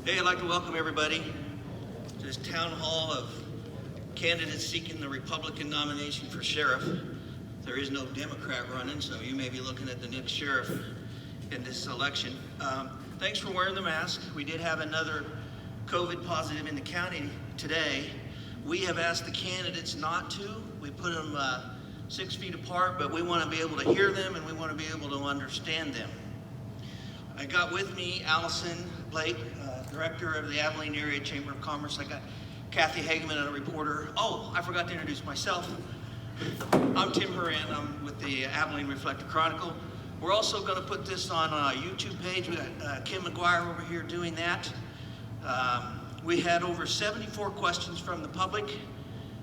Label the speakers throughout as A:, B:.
A: Hey, I'd like to welcome everybody to this town hall of candidates seeking the Republican nomination for sheriff. There is no Democrat running, so you may be looking at the next sheriff in this election. Thanks for wearing the mask. We did have another COVID positive in the county today. We have asked the candidates not to. We put them 6 feet apart, but we want to be able to hear them and we want to be able to understand them. I got with me Allison Blake, Director of the Abilene Area Chamber of Commerce. I got Kathy Hageman, a reporter. Oh, I forgot to introduce myself. I'm Tim Horan. I'm with the Abilene Reflector Chronicle. We're also going to put this on a YouTube page. We got Kim McGuire over here doing that. We had over 74 questions from the public.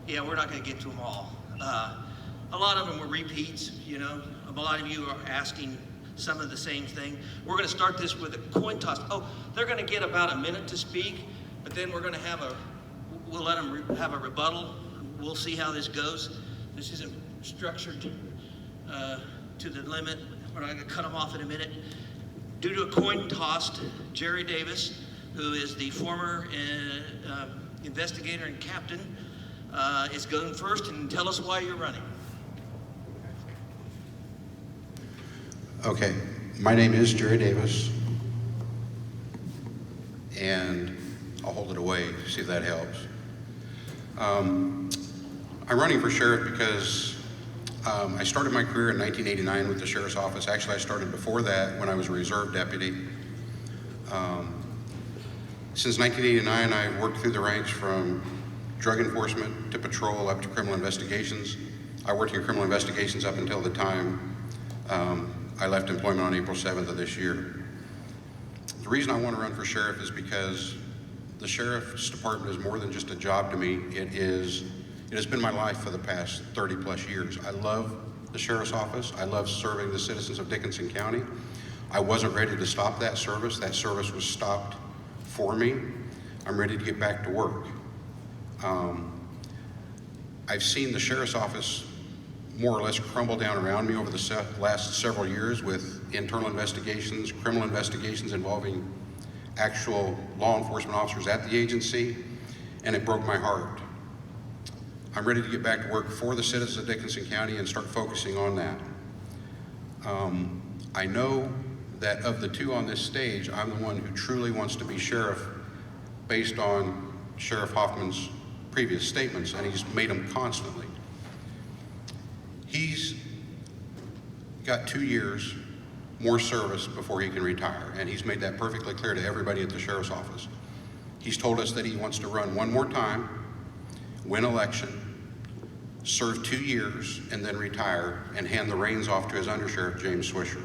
A: Yeah, we're not going to get to them all. A lot of them were repeats, you know. A lot of you are asking some of the same thing. We're going to start this with a coin toss. Oh, they're going to get about a minute to speak, but then we're going to have we'll let them have a rebuttal. We'll see how this goes. This isn't structured to the limit. We're not going to cut them off in a minute. Due to a coin toss, Jerry Davis, who is the former investigator and captain, is going first, and tell us why you're running.
B: Okay, my name is Jerry Davis, and I'll hold it away, see if that helps. I'm running for sheriff because I started my career in 1989 with the sheriff's office. Actually, I started before that when I was a reserve deputy. Since 1989, I worked through the ranks from drug enforcement to patrol up to criminal investigations. I worked in criminal investigations up until the time I left employment on April 7th of this year. The reason I want to run for sheriff is because the sheriff's department is more than just a job to me. It has been my life for the past 30 plus years. I love the sheriff's office. I love serving the citizens of Dickinson County. I wasn't ready to stop that service. That service was stopped for me. I'm ready to get back to work. I've seen the sheriff's office more or less crumble down around me over the last several years with internal investigations, criminal investigations involving actual law enforcement officers at the agency, and it broke my heart. I'm ready to get back to work for the citizens of Dickinson County and start focusing on that. I know that of the two on this stage, I'm the one who truly wants to be sheriff based on Sheriff Hoffman's previous statements, and he's made them constantly. He's got 2 years more service before he can retire, and he's made that perfectly clear to everybody at the sheriff's office. He's told us that he wants to run one more time, win election, serve 2 years, and then retire and hand the reins off to his undersheriff, James Swisher.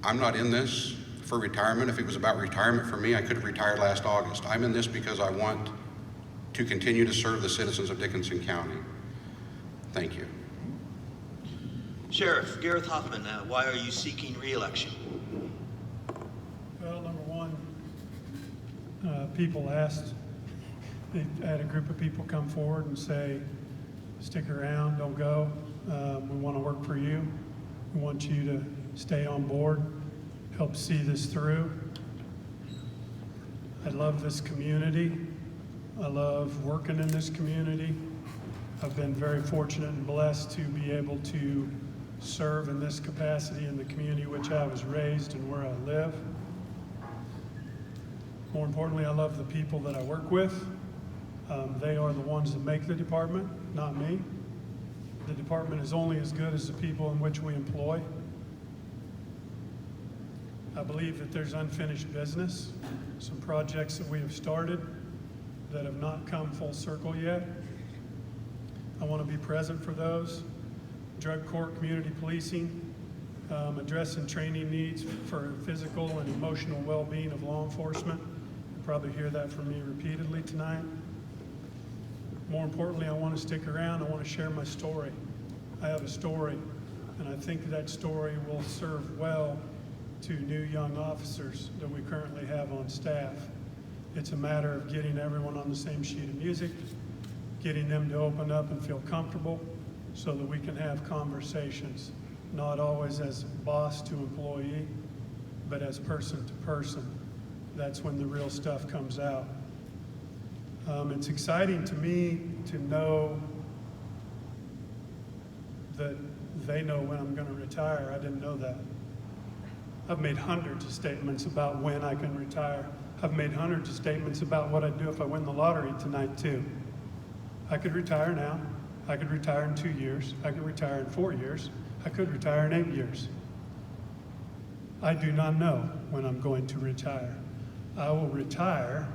B: I'm not in this for retirement. If it was about retirement for me, I could have retired last August. I'm in this because I want to continue to serve the citizens of Dickinson County. Thank you.
A: Sheriff Gareth Hoffman, why are you seeking re-election?
C: Well, number one, people asked, they had a group of people come forward and say, stick around, don't go. We want to work for you. We want you to stay on board, help see this through. I love this community. I love working in this community. I've been very fortunate and blessed to be able to serve in this capacity in the community which I was raised and where I live. More importantly, I love the people that I work with. They are the ones that make the department, not me. The department is only as good as the people in which we employ. I believe that there's unfinished business, some projects that we have started that have not come full circle yet. I want to be present for those. Drug court, community policing, addressing training needs for physical and emotional well-being of law enforcement. You'll probably hear that from me repeatedly tonight. More importantly, I want to stick around. I want to share my story. I have a story, and I think that story will serve well to new young officers that we currently have on staff. It's a matter of getting everyone on the same sheet of music, getting them to open up and feel comfortable so that we can have conversations, not always as boss to employee, but as person to person, that's when the real stuff comes out. It's exciting to me to know that they know when I'm going to retire. I didn't know that. I've made hundreds of statements about when I can retire. I've made hundreds of statements about what I'd do if I win the lottery tonight, too. I could retire now. I could retire in 2 years. I could retire in 4 years. I could retire in 8 years. I do not know when I'm going to retire. I will retire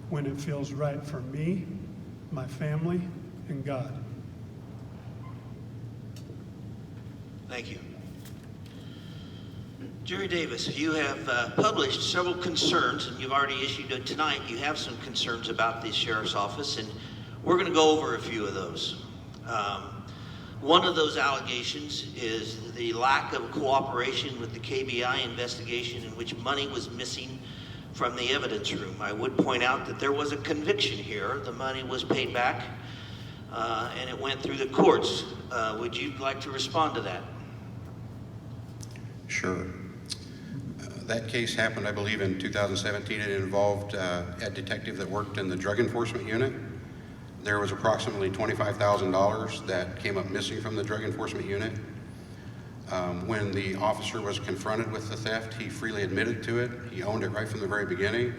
C: when it feels right for me, my family, and God.
A: Thank you. Jerry Davis, you have published several concerns, and you've already issued it tonight. You have some concerns about the sheriff's office, and we're going to go over a few of those. One of those allegations is the lack of cooperation with the KBI investigation in which money was missing from the evidence room. I would point out that there was a conviction here. The money was paid back, and it went through the courts. Would you like to respond to that?
B: Sure. That case happened, I believe, in 2017. It involved a detective that worked in the drug enforcement unit. There was approximately $25,000 that came up missing from the drug enforcement unit. When the officer was confronted with the theft, he freely admitted to it. He owned it right from the very beginning,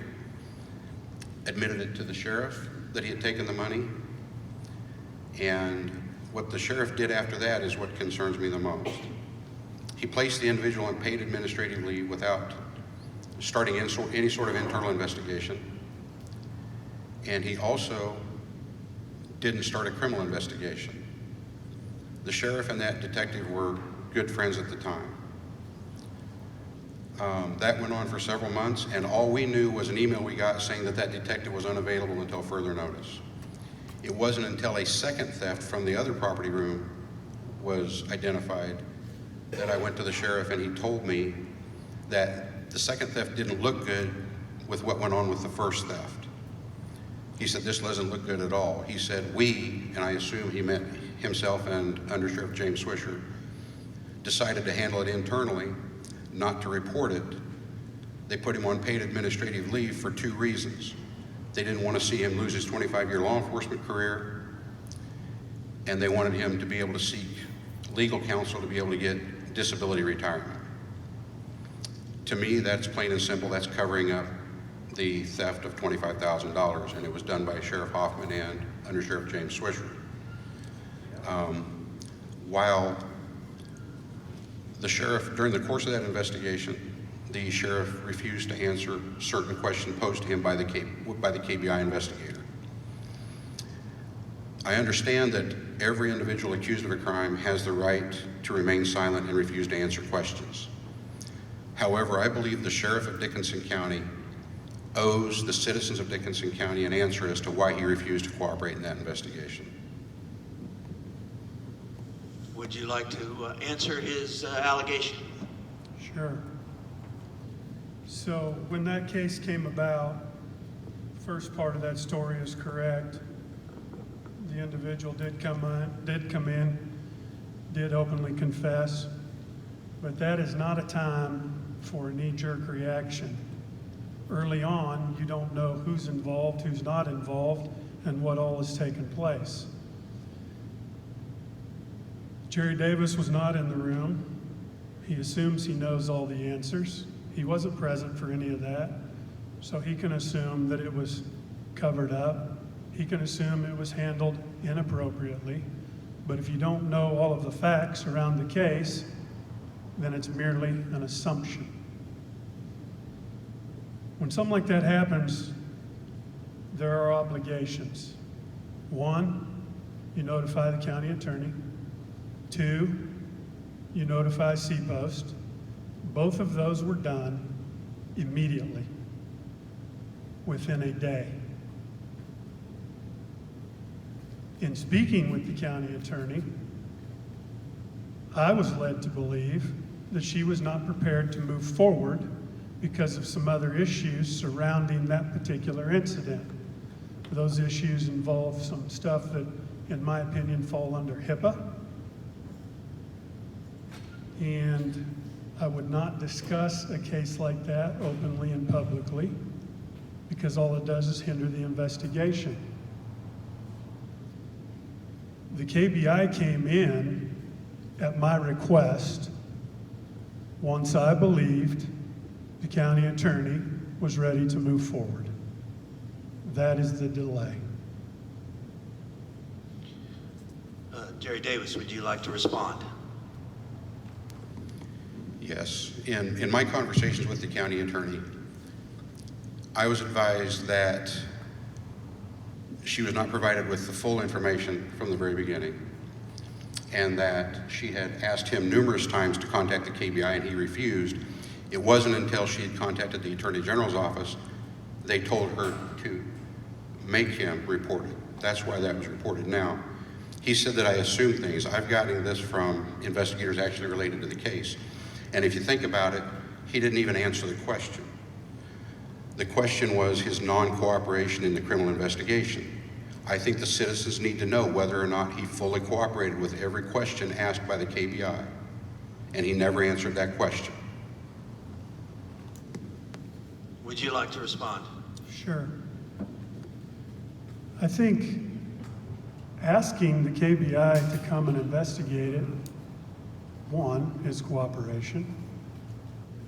B: admitted it to the sheriff that he had taken the money. And what the sheriff did after that is what concerns me the most. He placed the individual on paid administrative leave without starting any sort of internal investigation. And he also didn't start a criminal investigation. The sheriff and that detective were good friends at the time. That went on for several months, and all we knew was an email we got saying that that detective was unavailable until further notice. It wasn't until a second theft from the other property room was identified that I went to the sheriff, and he told me that the second theft didn't look good with what went on with the first theft. He said, this doesn't look good at all. He said, we, and I assume he meant himself and Under Sheriff James Swisher, decided to handle it internally, not to report it. They put him on paid administrative leave for 2 reasons. They didn't want to see him lose his 25-year law enforcement career, and they wanted him to be able to seek legal counsel to be able to get disability retirement. To me, that's plain and simple. That's covering up the theft of $25,000, and it was done by Sheriff Hoffman and Under Sheriff James Swisher. While the sheriff, during the course of that investigation, the sheriff refused to answer certain questions posed to him by the KBI investigator. I understand that every individual accused of a crime has the right to remain silent and refuse to answer questions. However, I believe the sheriff of Dickinson County owes the citizens of Dickinson County an answer as to why he refused to cooperate in that investigation.
A: Would you like to answer his allegation?
C: Sure. So when that case came about, first part of that story is correct. The individual did come in, did openly confess, but that is not a time for a knee-jerk reaction. Early on, you don't know who's involved, who's not involved, and what all has taken place. Jerry Davis was not in the room. He assumes he knows all the answers. He wasn't present for any of that, so he can assume that it was covered up. He can assume it was handled inappropriately. But if you don't know all of the facts around the case, then it's merely an assumption. When something like that happens, there are obligations. 1, you notify the county attorney. 2, you notify C-Post. Both of those were done immediately, within a day. In speaking with the county attorney, I was led to believe that she was not prepared to move forward because of some other issues surrounding that particular incident. Those issues involve some stuff that, in my opinion, fall under HIPAA. And I would not discuss a case like that openly and publicly because all it does is hinder the investigation. The KBI came in at my request once I believed the county attorney was ready to move forward. That is the delay.
A: Jerry Davis, would you like to respond?
B: Yes. In my conversations with the county attorney, I was advised that she was not provided with the full information from the very beginning, and that she had asked him numerous times to contact the KBI and he refused. It wasn't until she had contacted the Attorney General's office they told her to make him report it. That's why that was reported now. He said that I assumed things. I've gotten this from investigators actually related to the case. And if you think about it, he didn't even answer the question. The question was his non-cooperation in the criminal investigation. I think the citizens need to know whether or not he fully cooperated with every question asked by the KBI. And he never answered that question.
A: Would you like to respond?
C: Sure. I think asking the KBI to come and investigate it, one, is cooperation.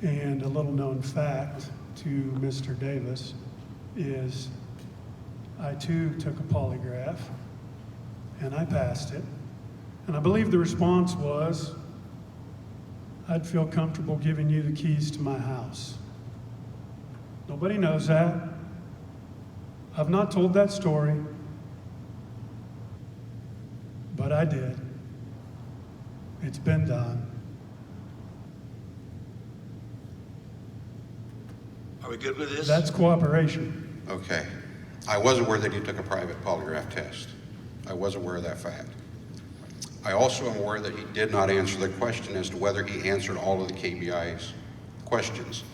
C: And a little known fact to Mr. Davis is I too took a polygraph and I passed it. And I believe the response was, I'd feel comfortable giving you the keys to my house. Nobody knows that. I've not told that story, but I did. It's been done.
A: Are we good with this?
C: That's cooperation.
B: Okay. I was aware that he took a private polygraph test. I was aware of that fact. I also am aware that he did not answer the question as to whether he answered all of the KBI's questions.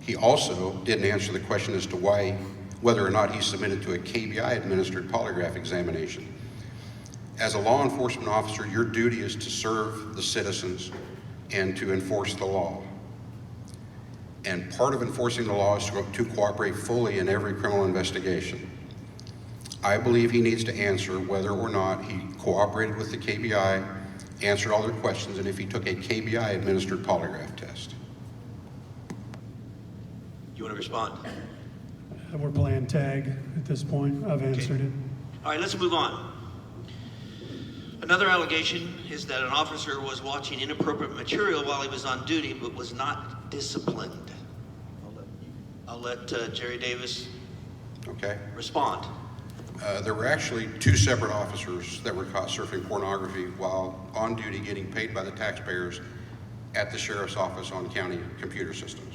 B: He also didn't answer the question as to whether or not he submitted to a KBI-administered polygraph examination. As a law enforcement officer, your duty is to serve the citizens and to enforce the law. And part of enforcing the law is to cooperate fully in every criminal investigation. I believe he needs to answer whether or not he cooperated with the KBI, answered all their questions, and if he took a KBI-administered polygraph test.
A: You want to respond?
C: We're playing tag at this point. I've answered it.
A: All right, let's move on. Another allegation is that an officer was watching inappropriate material while he was on duty, but was not disciplined. I'll let Jerry Davis respond.
B: There were actually two separate officers that were caught surfing pornography while on duty getting paid by the taxpayers at the sheriff's office on county computer systems.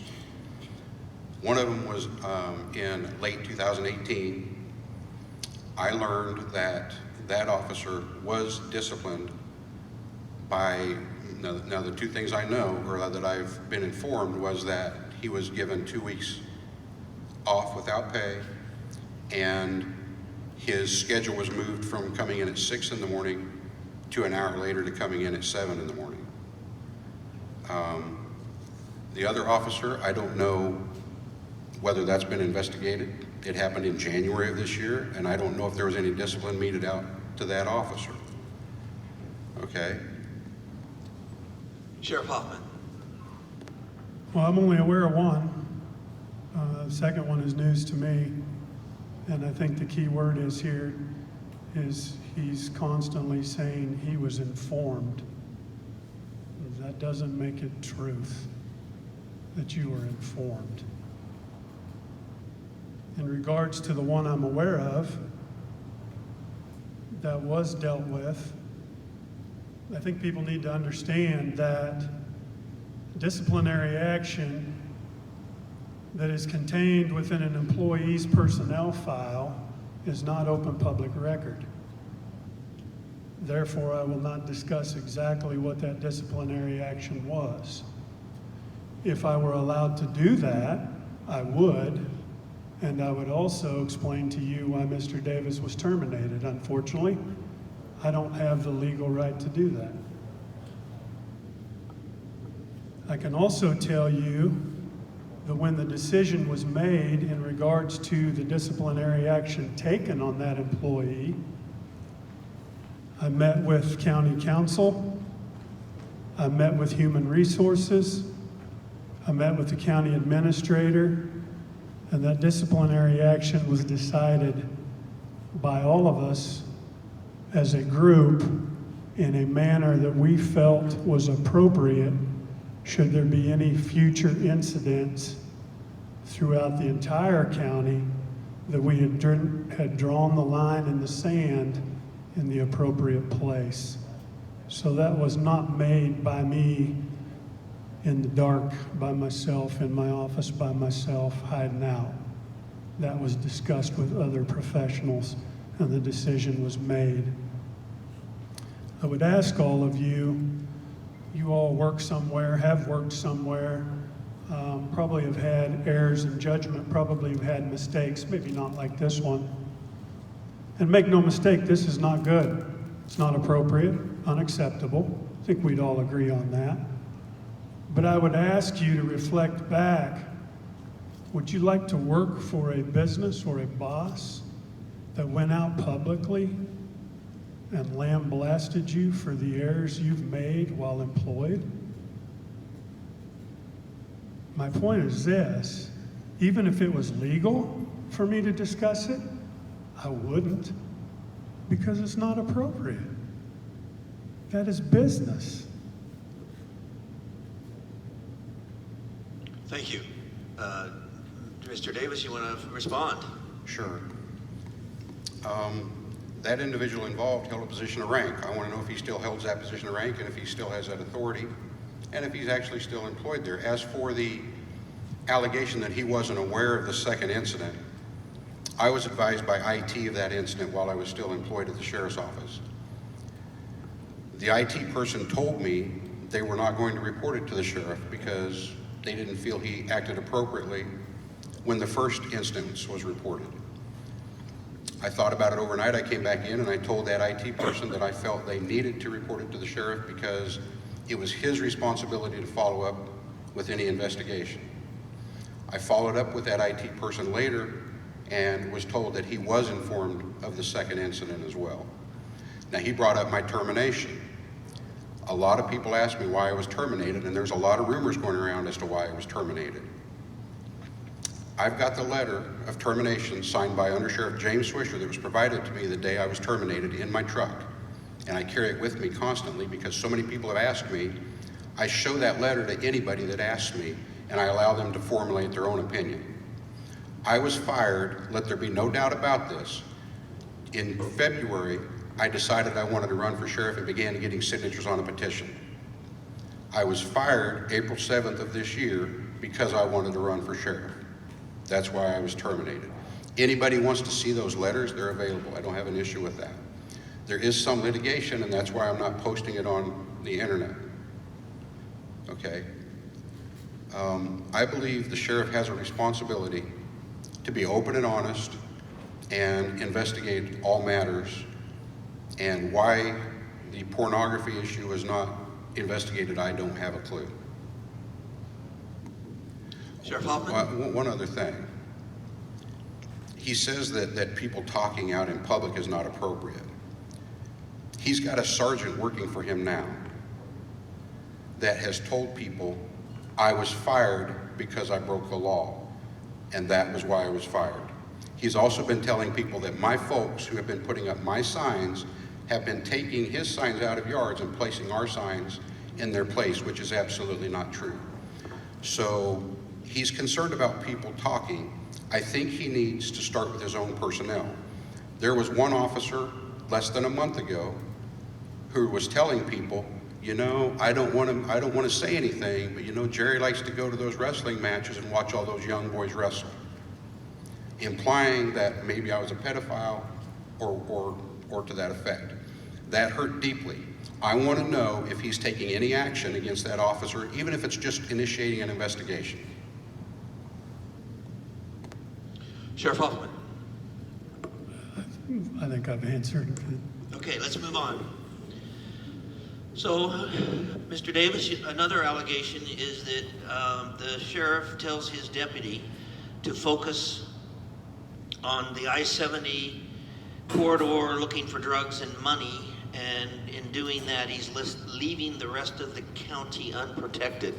B: One of them was in late 2018. I learned that that officer was disciplined by, now the two things I know, or that I've been informed, was that he was given 2 weeks off without pay, and his schedule was moved from coming in at 6 in the morning to an hour later to coming in at 7 in the morning. The other officer, I don't know whether that's been investigated. It happened in January of this year, and I don't know if there was any discipline meted out to that officer. Okay?
A: Sheriff Hoffman.
C: Well, I'm only aware of one. The second one is news to me. And I think the key word is here is he's constantly saying he was informed. That doesn't make it truth that you were informed. In regards to the one I'm aware of that was dealt with, I think people need to understand that disciplinary action that is contained within an employee's personnel file is not open public record. Therefore, I will not discuss exactly what that disciplinary action was. If I were allowed to do that, I would. And I would also explain to you why Mr. Davis was terminated. Unfortunately, I don't have the legal right to do that. I can also tell you that when the decision was made in regards to the disciplinary action taken on that employee, I met with county council, I met with human resources, I met with the county administrator, and that disciplinary action was decided by all of us as a group in a manner that we felt was appropriate should there be any future incidents throughout the entire county that we had drawn the line in the sand in the appropriate place. So that was not made by me in the dark by myself, in my office by myself, hiding out. That was discussed with other professionals, and the decision was made. I would ask all of you, you all work somewhere, have worked somewhere, probably have had errors in judgment, probably have had mistakes, maybe not like this one. And make no mistake, this is not good. It's not appropriate, unacceptable. I think we'd all agree on that. But I would ask you to reflect back. Would you like to work for a business or a boss that went out publicly and lambasted you for the errors you've made while employed? My point is this: even if it was legal for me to discuss it, I wouldn't, because it's not appropriate. That is business.
A: Thank you. Mr. Davis, you want to respond?
B: Sure. That individual involved held a position of rank. I want to know if he still holds that position of rank and if he still has that authority and if he's actually still employed there. As for the allegation that he wasn't aware of the second incident, I was advised by IT of that incident while I was still employed at the sheriff's office. The IT person told me they were not going to report it to the sheriff because they didn't feel he acted appropriately when the first instance was reported. I thought about it overnight. I came back in and I told that IT person that I felt they needed to report it to the sheriff because it was his responsibility to follow up with any investigation. I followed up with that IT person later and was told that he was informed of the second incident as well. Now, he brought up my termination. A lot of people asked me why I was terminated, and there's a lot of rumors going around as to why I was terminated. I've got the letter of termination signed by Under Sheriff James Swisher that was provided to me the day I was terminated in my truck. And I carry it with me constantly because so many people have asked me. I show that letter to anybody that asks me, and I allow them to formulate their own opinion. I was fired, let there be no doubt about this. In February, I decided I wanted to run for sheriff and began getting signatures on a petition. I was fired April 7th of this year because I wanted to run for sheriff. That's why I was terminated. Anybody wants to see those letters, they're available. I don't have an issue with that. There is some litigation, and that's why I'm not posting it on the internet. Okay? I believe the sheriff has a responsibility to be open and honest and investigate all matters. And why the pornography issue is not investigated, I don't have a clue.
A: Sheriff Hoffman?
B: One other thing. He says that people talking out in public is not appropriate. He's got a sergeant working for him now that has told people, I was fired because I broke the law, and that was why I was fired. He's also been telling people that my folks who have been putting up my signs have been taking his signs out of yards and placing our signs in their place, which is absolutely not true. So he's concerned about people talking. I think he needs to start with his own personnel. There was one officer less than a month ago who was telling people, you know, I don't want to say anything, but you know, Jerry likes to go to those wrestling matches and watch all those young boys wrestle, implying that maybe I was a pedophile or to that effect. That hurt deeply. I want to know if he's taking any action against that officer, even if it's just initiating an investigation.
A: Sheriff Hoffman?
C: I think I've answered.
A: Okay, let's move on. So, Mr. Davis, another allegation is that the sheriff tells his deputy to focus on the I-70 corridor looking for drugs and money, and in doing that, he's leaving the rest of the county unprotected.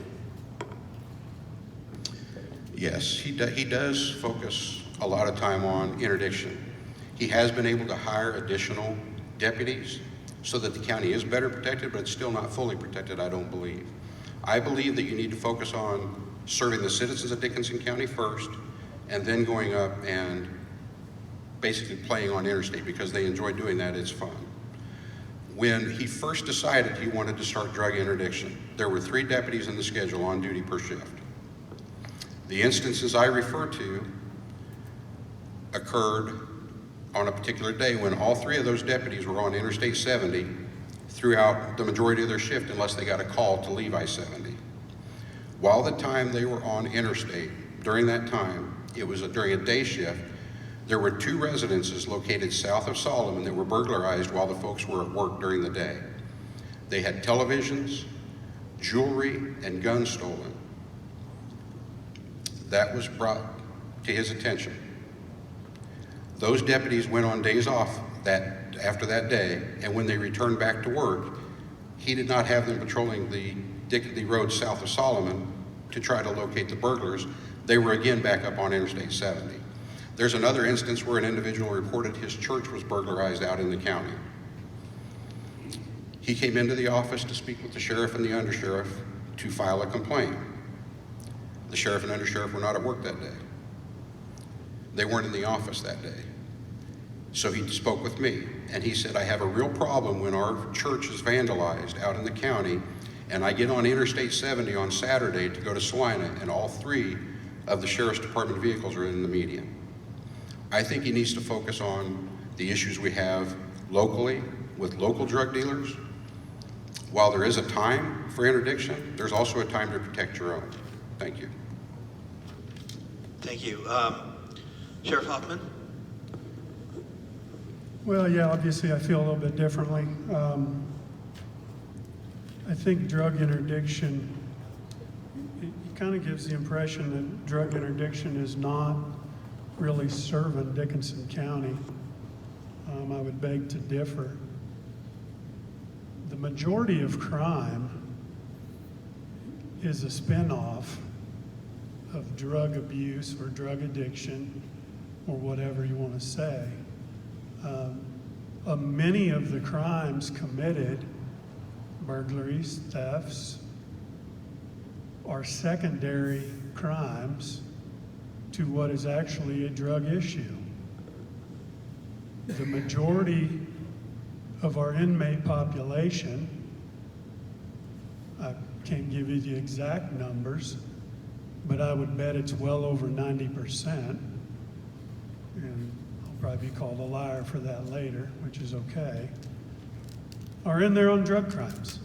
B: Yes, he does focus a lot of time on interdiction. He has been able to hire additional deputies so that the county is better protected, but it's still not fully protected, I don't believe. I believe that you need to focus on serving the citizens of Dickinson County first, and then going up and basically playing on interstate, because they enjoy doing that, it's fun. When he first decided he wanted to start drug interdiction, there were 3 deputies in the schedule on duty per shift. The instances I refer to occurred on a particular day when all 3 of those deputies were on Interstate 70 throughout the majority of their shift, unless they got a call to leave I-70. While the time they were on interstate, during that time, it was during a day shift, there were 2 residences located south of Solomon that were burglarized while the folks were at work during the day. They had televisions, jewelry, and guns stolen. That was brought to his attention. Those deputies went on days off after that day, and when they returned back to work, he did not have them patrolling the road south of Solomon to try to locate the burglars. They were again back up on Interstate 70. There's another instance where an individual reported his church was burglarized out in the county. He came into the office to speak with the sheriff and the undersheriff to file a complaint. The sheriff and undersheriff were not at work that day. They weren't in the office that day. So he spoke with me, and he said, I have a real problem when our church is vandalized out in the county, and I get on Interstate 70 on Saturday to go to Salina, and all 3 of the sheriff's department vehicles are in the median. I think he needs to focus on the issues we have locally with local drug dealers. While there is a time for interdiction, there's also a time to protect your own. Thank you.
A: Thank you. Sheriff Hoffman?
C: Well, yeah, obviously I feel a little bit differently. I think drug interdiction, it kind of gives the impression that drug interdiction is not really serving Dickinson County. I would beg to differ. The majority of crime is a spinoff of drug abuse or drug addiction or whatever you want to say. Many of the crimes committed, burglaries, thefts, are secondary crimes to what is actually a drug issue. The majority of our inmate population, I can't give you the exact numbers, but I would bet it's well over 90%. And I'll probably be called a liar for that later, which is okay, are in there on drug crimes.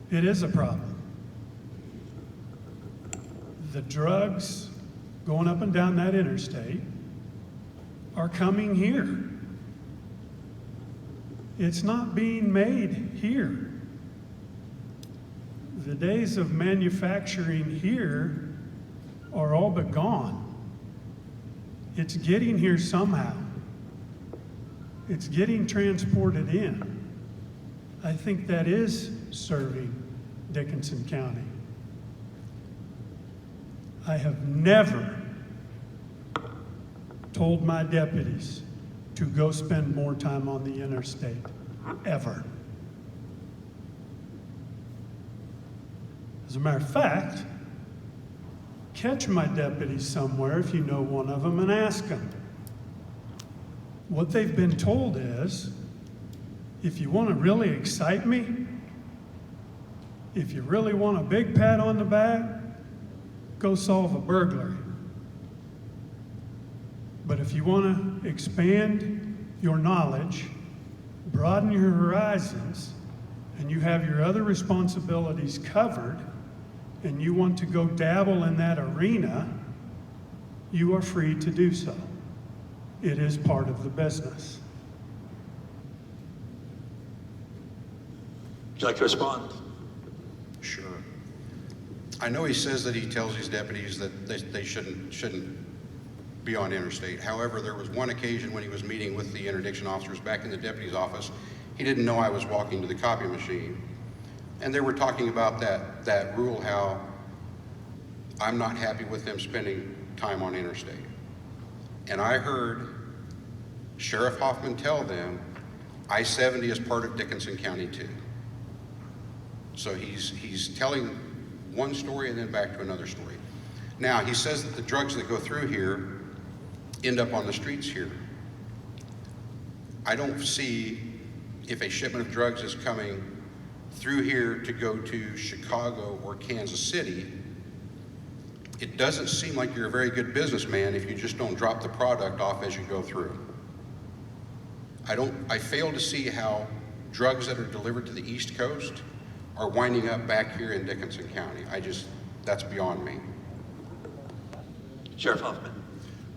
C: It is a problem. The drugs going up and down that interstate are coming here. It's not being made here. The days of manufacturing here are all but gone. It's getting here somehow. It's getting transported in. I think that is serving Dickinson County. I have never told my deputies to go spend more time on the interstate, ever. As a matter of fact, catch my deputies somewhere, if you know one of them, and ask them. What they've been told is, if you want to really excite me, if you really want a big pat on the back, go solve a burglary. But if you want to expand your knowledge, broaden your horizons, and you have your other responsibilities covered, and you want to go dabble in that arena, you are free to do so. It is part of the business.
D: you like to respond?
B: Sure. I know he says that he tells his deputies that they shouldn't be on interstate. However, there was one occasion when he was meeting with the interdiction officers back in the deputy's office. He didn't know I was walking to the copy machine. And they were talking about that rule, how I'm not happy with them spending time on interstate. And I heard Sheriff Hoffman tell them I-70 is part of Dickinson County too. So he's telling one story and then back to another story. Now, he says that the drugs that go through here end up on the streets here. I don't see if a shipment of drugs is coming through here to go to Chicago or Kansas City. It doesn't seem like you're a very good businessman if you just don't drop the product off as you go through. I fail to see how drugs that are delivered to the East Coast are winding up back here in Dickinson County. That's beyond me.
D: Sheriff Hoffman.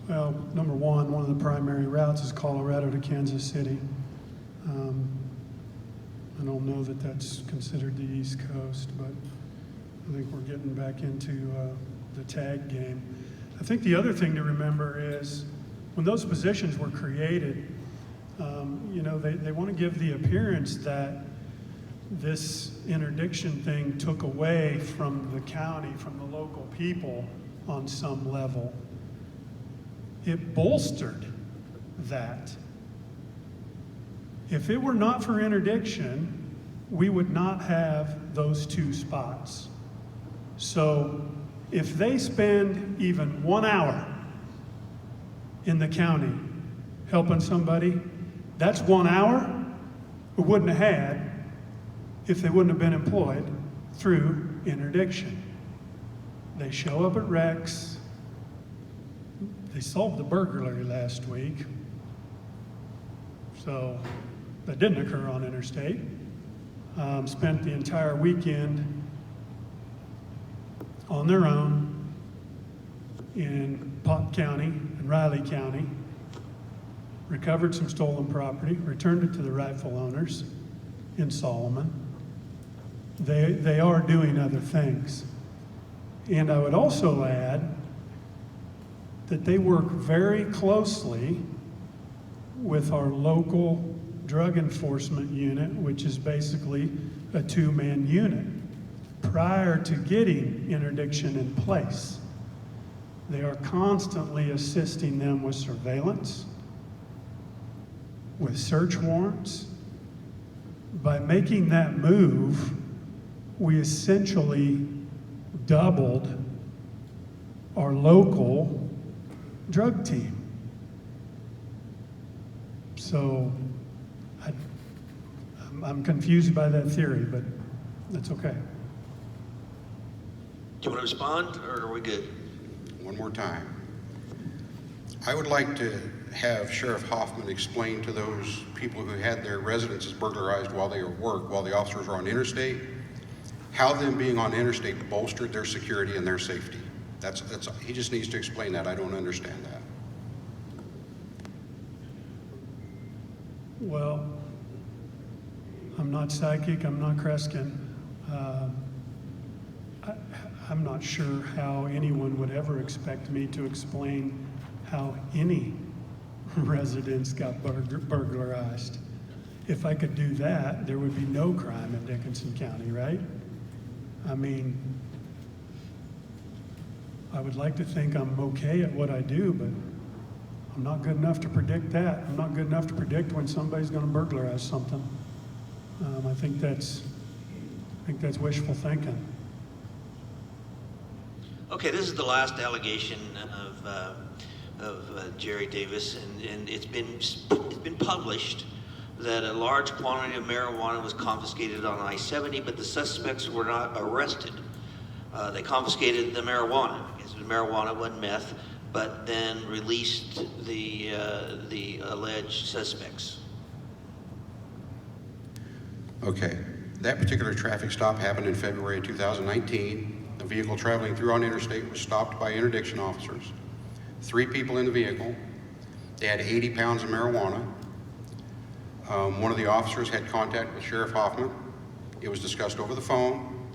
C: Well, number one of the primary routes is Colorado to Kansas City. I don't know that that's considered the East Coast, but I think we're getting back into the tag game. I think the other thing to remember is when those positions were created, they want to give the appearance that this interdiction thing took away from the county, from the local people on some level. It bolstered that. If it were not for interdiction, we would not have those two spots. So if they spend even 1 hour in the county helping somebody, that's 1 hour we wouldn't have had if they wouldn't have been employed through interdiction. They show up at Rex. They solved the burglary last week. So that didn't occur on interstate. Spent the entire weekend on their own in Pott County and Riley County, recovered some stolen property, returned it to the rightful owners in Solomon. They are doing other things. And I would also add that they work very closely with our local drug enforcement unit, which is basically a two-man unit, prior to getting interdiction in place. They are constantly assisting them with surveillance, with search warrants. By making that move, we essentially doubled our local drug team. So I'm confused by that theory, but that's okay.
D: Do you want to respond, or are we good?
B: One more time. I would like to have Sheriff Hoffman explain to those people who had their residences burglarized while they were at work, while the officers were on interstate, how them being on interstate bolstered their security and their safety. He just needs to explain that. I don't understand that.
C: Well, I'm not psychic, I'm not Kreskin. I'm not sure how anyone would ever expect me to explain how any residents got burglarized. If I could do that, there would be no crime in Dickinson County, right? I mean, I would like to think I'm okay at what I do, but I'm not good enough to predict that. I'm not good enough to predict when somebody's going to burglarize something. I think that's wishful thinking.
A: Okay, this is the last allegation of Jerry Davis, and it's been published that a large quantity of marijuana was confiscated on I-70, but the suspects were not arrested. They confiscated the marijuana. It was marijuana, wasn't meth, but then released the alleged suspects.
B: Okay, that particular traffic stop happened in February of 2019. A vehicle traveling through on interstate was stopped by interdiction officers. 3 people in the vehicle. They had 80 pounds of marijuana. One of the officers had contact with Sheriff Hoffman It was discussed over the phone,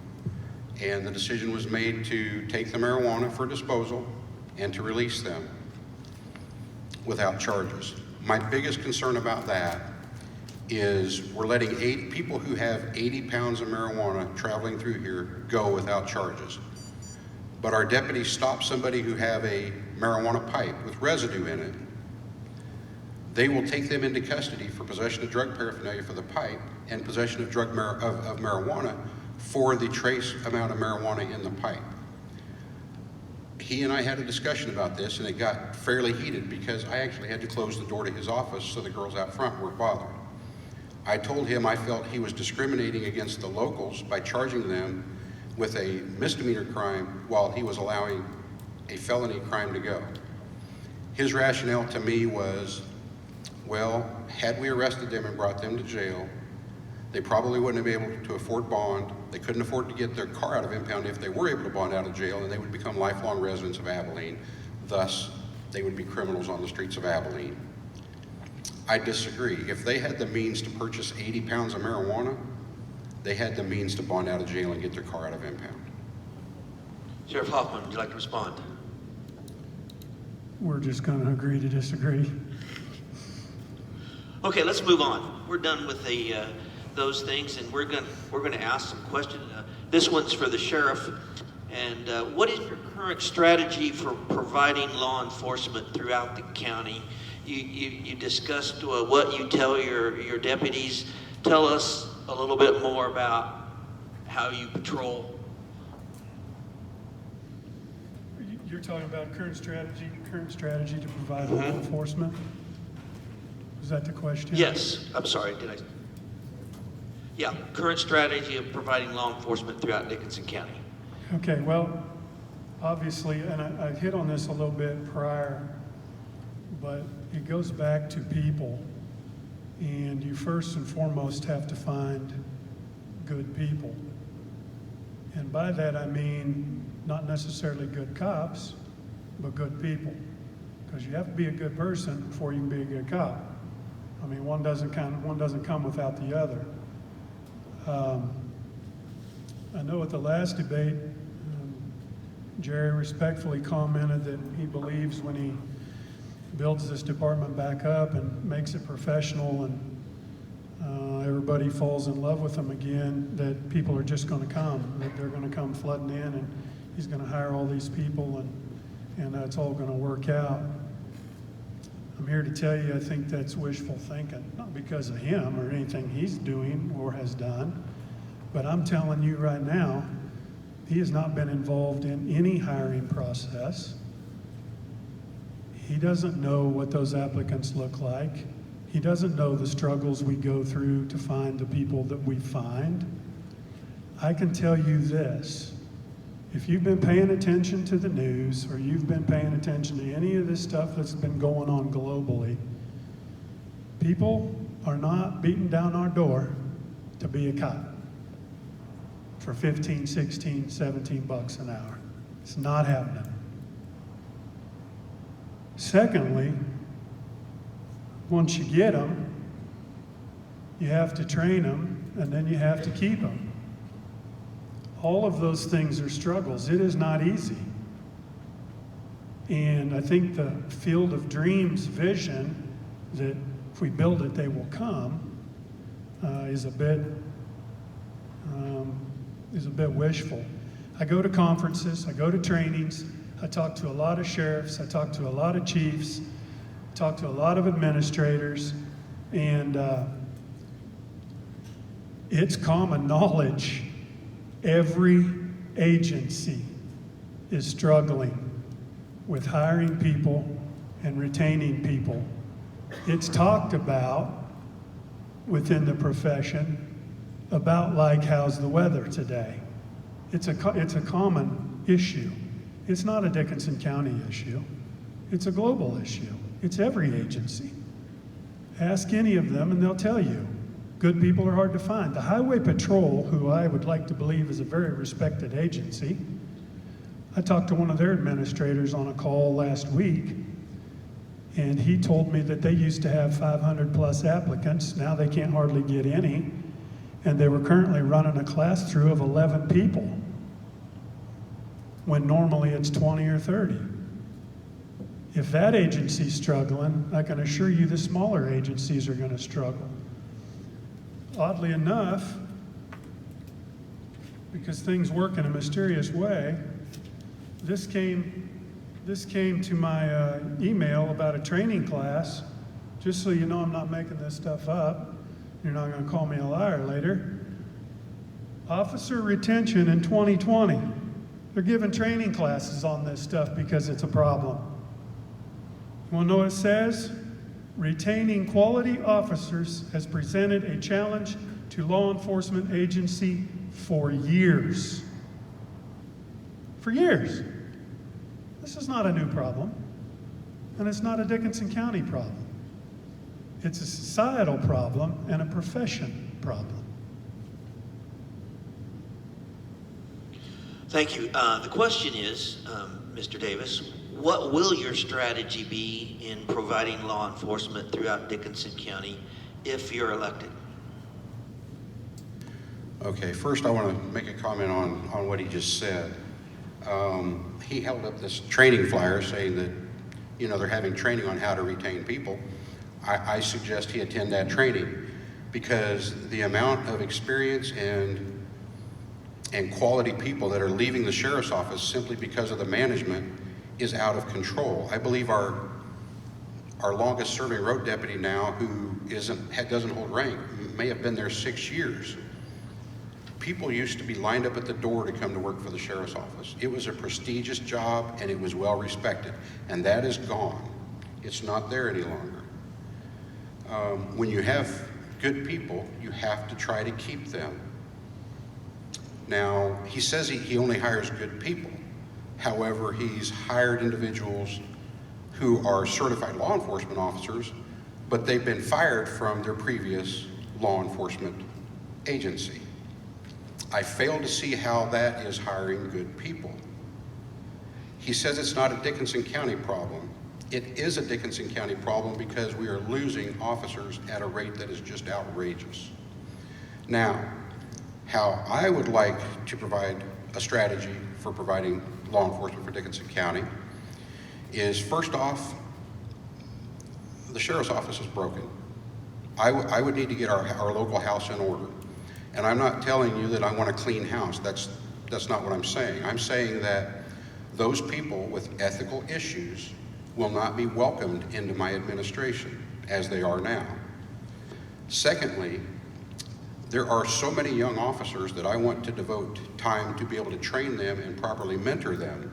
B: and the decision was made to take the marijuana for disposal and to release them without charges. My biggest concern about that is we're letting people who have 80 pounds of marijuana traveling through here go without charges. But our deputies stop somebody who have a marijuana pipe with residue in it. They will take them into custody for possession of drug paraphernalia for the pipe and possession of marijuana for the trace amount of marijuana in the pipe. He and I had a discussion about this, and it got fairly heated because I actually had to close the door to his office so the girls out front weren't bothered. I told him I felt he was discriminating against the locals by charging them with a misdemeanor crime while he was allowing a felony crime to go. His rationale to me was, well, had we arrested them and brought them to jail, they probably wouldn't have been able to afford bond. They couldn't afford to get their car out of impound if they were able to bond out of jail, and they would become lifelong residents of Abilene. Thus, they would be criminals on the streets of Abilene. I disagree. If they had the means to purchase 80 pounds of marijuana, they had the means to bond out of jail and get their car out of impound.
D: Sheriff Hoffman, would you like to respond?
C: We're just going to agree to disagree.
D: Okay, let's move on. We're done with those things, and we're going to ask some questions. This one's for the sheriff. And what is your current strategy for providing law enforcement throughout the county? You discussed what you tell your deputies. Tell us a little bit more about how you patrol.
C: You're talking about current strategy to provide law enforcement? Is that the question?
D: Yes, I'm sorry, did I? Yeah, current strategy of providing law enforcement throughout Dickinson County.
C: Okay, well, obviously, and I hit on this a little bit prior, but it goes back to people, and you first and foremost have to find good people. And by that I mean not necessarily good cops, but good people. Because you have to be a good person before you can be a good cop. I mean, one doesn't come without the other. I know at the last debate, Jerry respectfully commented that he believes when he builds this department back up and makes it professional and everybody falls in love with him again, that people are just going to come, that they're going to come flooding in, and he's going to hire all these people, and it's all going to work out. I'm here to tell you I think that's wishful thinking, not because of him or anything he's doing or has done, but I'm telling you right now, he has not been involved in any hiring process. He doesn't know what those applicants look like. He doesn't know the struggles we go through to find the people that we find. I can tell you this, if you've been paying attention to the news or you've been paying attention to any of this stuff that's been going on globally, people are not beating down our door to be a cop for 15, 16, 17 bucks an hour. It's not happening. Secondly, once you get them, you have to train them, and then you have to keep them. All of those things are struggles. It is not easy. And I think the Field of Dreams vision that if we build it, they will come, is a bit wishful. I go to conferences, I go to trainings, I talk to a lot of sheriffs, I talk to a lot of chiefs, I talk to a lot of administrators, and it's common knowledge every agency is struggling with hiring people and retaining people. It's talked about within the profession about like how's the weather today. It's a common issue. It's not a Dickinson County issue. It's a global issue. It's every agency. Ask any of them and they'll tell you. Good people are hard to find. The Highway Patrol, who I would like to believe is a very respected agency, I talked to one of their administrators on a call last week, and he told me that they used to have 500 plus applicants. Now they can't hardly get any. And they were currently running a class through of 11 people, when normally it's 20 or 30. If that agency's struggling, I can assure you the smaller agencies are going to struggle. Oddly enough, because things work in a mysterious way, this came to my email about a training class, just so you know I'm not making this stuff up. You're not going to call me a liar later. Officer retention in 2020. They're giving training classes on this stuff because it's a problem. You want to know what it says? Retaining quality officers has presented a challenge to law enforcement agency for years. For years. This is not a new problem, and it's not a Dickinson County problem. It's a societal problem and a profession problem.
D: Thank you. The question is, Mr. Davis, what will your strategy be in providing law enforcement throughout Dickinson County if you're elected?
B: Okay, first I want to make a comment on what he just said. He held up this training flyer saying that, they're having training on how to retain people. I suggest he attend that training, because the amount of experience and quality people that are leaving the sheriff's office simply because of the management is out of control. I believe our longest serving road deputy now, who doesn't hold rank, may have been there 6 years. People used to be lined up at the door to come to work for the sheriff's office. It was a prestigious job and it was well respected, and that is gone. It's not there any longer. When you have good people, you have to try to keep them. Now, he says he only hires good people. However, he's hired individuals who are certified law enforcement officers, but they've been fired from their previous law enforcement agency. I fail to see how that is hiring good people. He says it's not a Dickinson County problem. It is a Dickinson County problem because we are losing officers at a rate that is just outrageous. Now, how I would like to provide a strategy for providing law enforcement for Dickinson County is, first off, the sheriff's office is broken. I would need to get our local house in order. And I'm not telling you that I want a clean house. That's not what I'm saying. I'm saying that those people with ethical issues will not be welcomed into my administration as they are now. Secondly, there are so many young officers that I want to devote time to be able to train them and properly mentor them.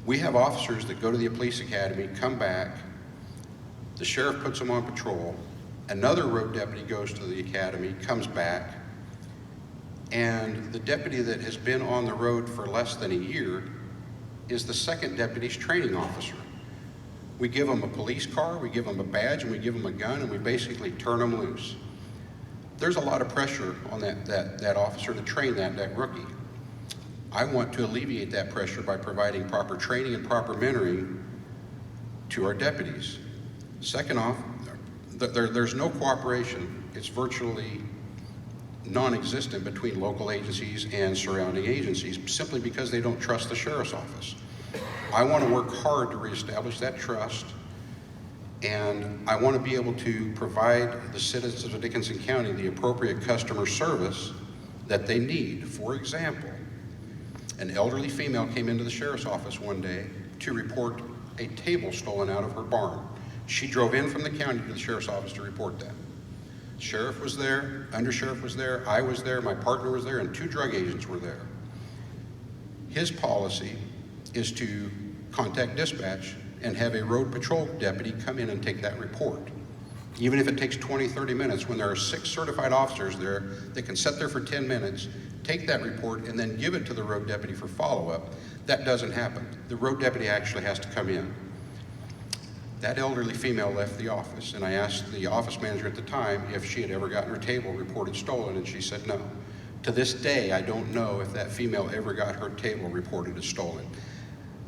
B: We have officers that go to the police academy, come back, the sheriff puts them on patrol, another road deputy goes to the academy, comes back, and the deputy that has been on the road for less than a year is the second deputy's training officer. We give them a police car, we give them a badge, and we give them a gun, and we basically turn them loose. There's a lot of pressure on that officer to train that rookie. I want to alleviate that pressure by providing proper training and proper mentoring to our deputies. Second off, there's no cooperation. It's virtually non-existent between local agencies and surrounding agencies, simply because they don't trust the sheriff's office. I want to work hard to reestablish that trust, and I want to be able to provide the citizens of Dickinson County the appropriate customer service that they need. For example, an elderly female came into the sheriff's office one day to report a table stolen out of her barn. She drove in from the county to the sheriff's office to report that. Sheriff was there, undersheriff was there, I was there, my partner was there, and 2 drug agents were there. His policy is to contact dispatch and have a road patrol deputy come in and take that report. Even if it takes 20, 30 minutes, when there are 6 certified officers there, they can sit there for 10 minutes, take that report, and then give it to the road deputy for follow-up. That doesn't happen. The road deputy actually has to come in. That elderly female left the office, and I asked the office manager at the time if she had ever gotten her table reported stolen, and she said no. To this day, I don't know if that female ever got her table reported as stolen.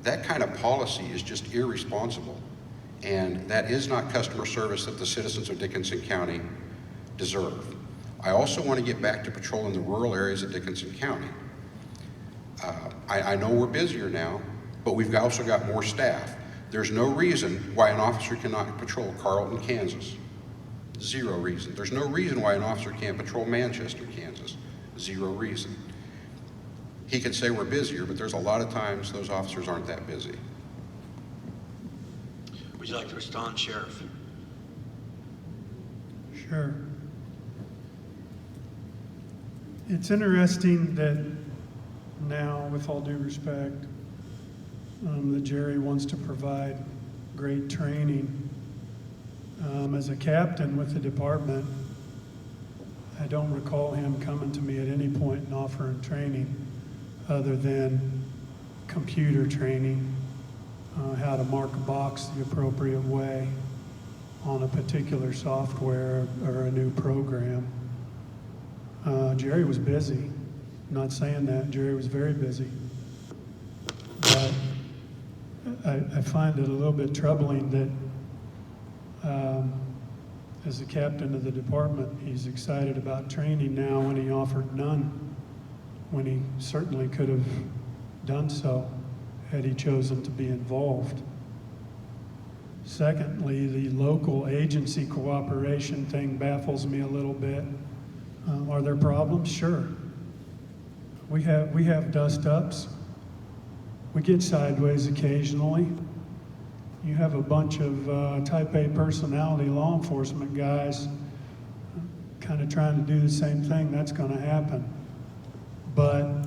B: That kind of policy is just irresponsible, and that is not customer service that the citizens of Dickinson County deserve. I also want to get back to patrolling the rural areas of Dickinson County. I know we're busier now, but we've also got more staff. There's no reason why an officer cannot patrol Carlton, Kansas. Zero reason. There's no reason why an officer can't patrol Manchester, Kansas. Zero reason. He can say we're busier, but there's a lot of times those officers aren't that busy.
D: Would you like to respond, Sheriff?
C: Sure. It's interesting that now, with all due respect, that Jerry wants to provide great training. As a captain with the department, I don't recall him coming to me at any point and offering training other than computer training, how to mark a box the appropriate way on a particular software or a new program. Jerry was busy. I'm not saying that. Jerry was very busy. But I find it a little bit troubling that as the captain of the department, he's excited about training now when he offered none, when he certainly could have done so had he chosen to be involved. Secondly, the local agency cooperation thing baffles me a little bit. Are there problems? Sure. We have dust-ups. We get sideways occasionally. You have a bunch of type A personality law enforcement guys kind of trying to do the same thing. That's going to happen. But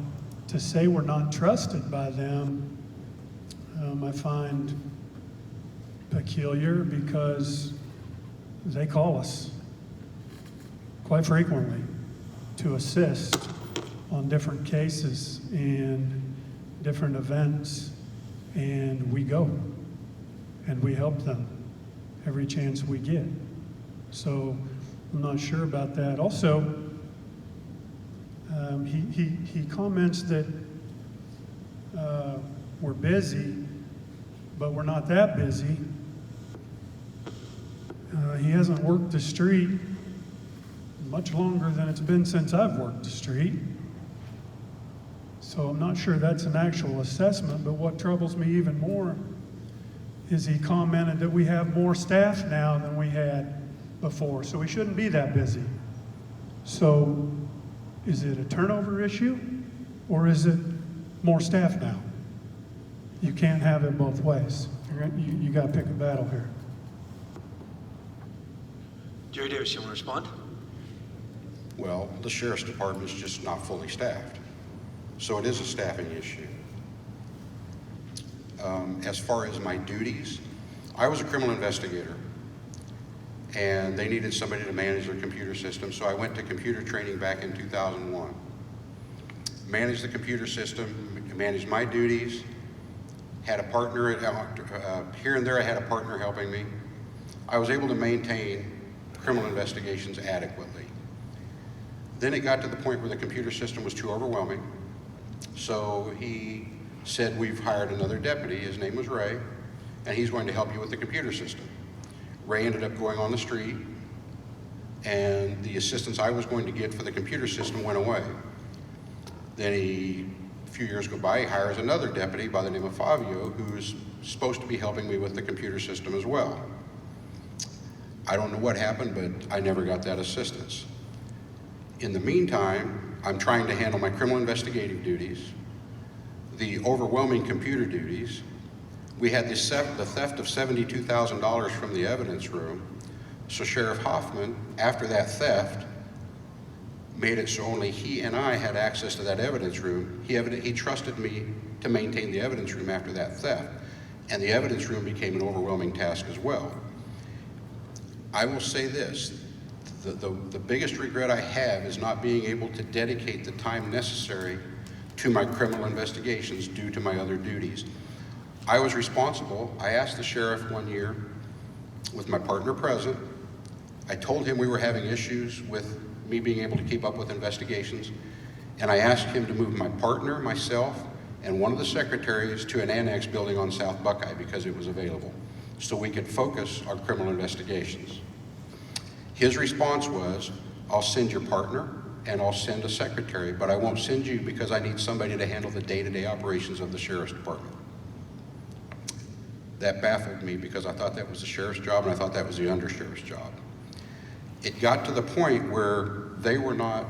C: to say we're not trusted by them, I find peculiar because they call us quite frequently to assist on different cases and different events, and we go and we help them every chance we get. So I'm not sure about that. Also, he comments that we're busy, but we're not that busy. He hasn't worked the street much longer than it's been since I've worked the street. So I'm not sure that's an actual assessment, but what troubles me even more is he commented that we have more staff now than we had before, so we shouldn't be that busy. So is it a turnover issue, or is it more staff now? You can't have it both ways. You got to pick a battle here.
D: Jerry Davis, you want to respond?
B: Well, the sheriff's department is just not fully staffed. So it is a staffing issue. As far as my duties, I was a criminal investigator, and they needed somebody to manage their computer system, so I went to computer training back in 2001. Managed the computer system, managed my duties, had a partner, here and there I had a partner helping me. I was able to maintain criminal investigations adequately. Then it got to the point where the computer system was too overwhelming, so he said, we've hired another deputy, his name was Ray, and he's going to help you with the computer system. Ray ended up going on the street, and the assistance I was going to get for the computer system went away. Then a few years go by, he hires another deputy by the name of Fabio, who's supposed to be helping me with the computer system as well. I don't know what happened, but I never got that assistance. In the meantime, I'm trying to handle my criminal investigative duties, the overwhelming computer duties. We had the theft of $72,000 from the evidence room. So Sheriff Hoffman, after that theft, made it so only he and I had access to that evidence room. He trusted me to maintain the evidence room after that theft. And the evidence room became an overwhelming task as well. I will say this, the biggest regret I have is not being able to dedicate the time necessary to my criminal investigations due to my other duties. I was responsible. I asked the sheriff one year, with my partner present, I told him we were having issues with me being able to keep up with investigations, and I asked him to move my partner, myself, and one of the secretaries to an annex building on South Buckeye because it was available, so we could focus our criminal investigations. His response was, I'll send your partner and I'll send a secretary, but I won't send you because I need somebody to handle the day-to-day operations of the sheriff's department. That baffled me because I thought that was the sheriff's job and I thought that was the undersheriff's job. It got to the point where they were not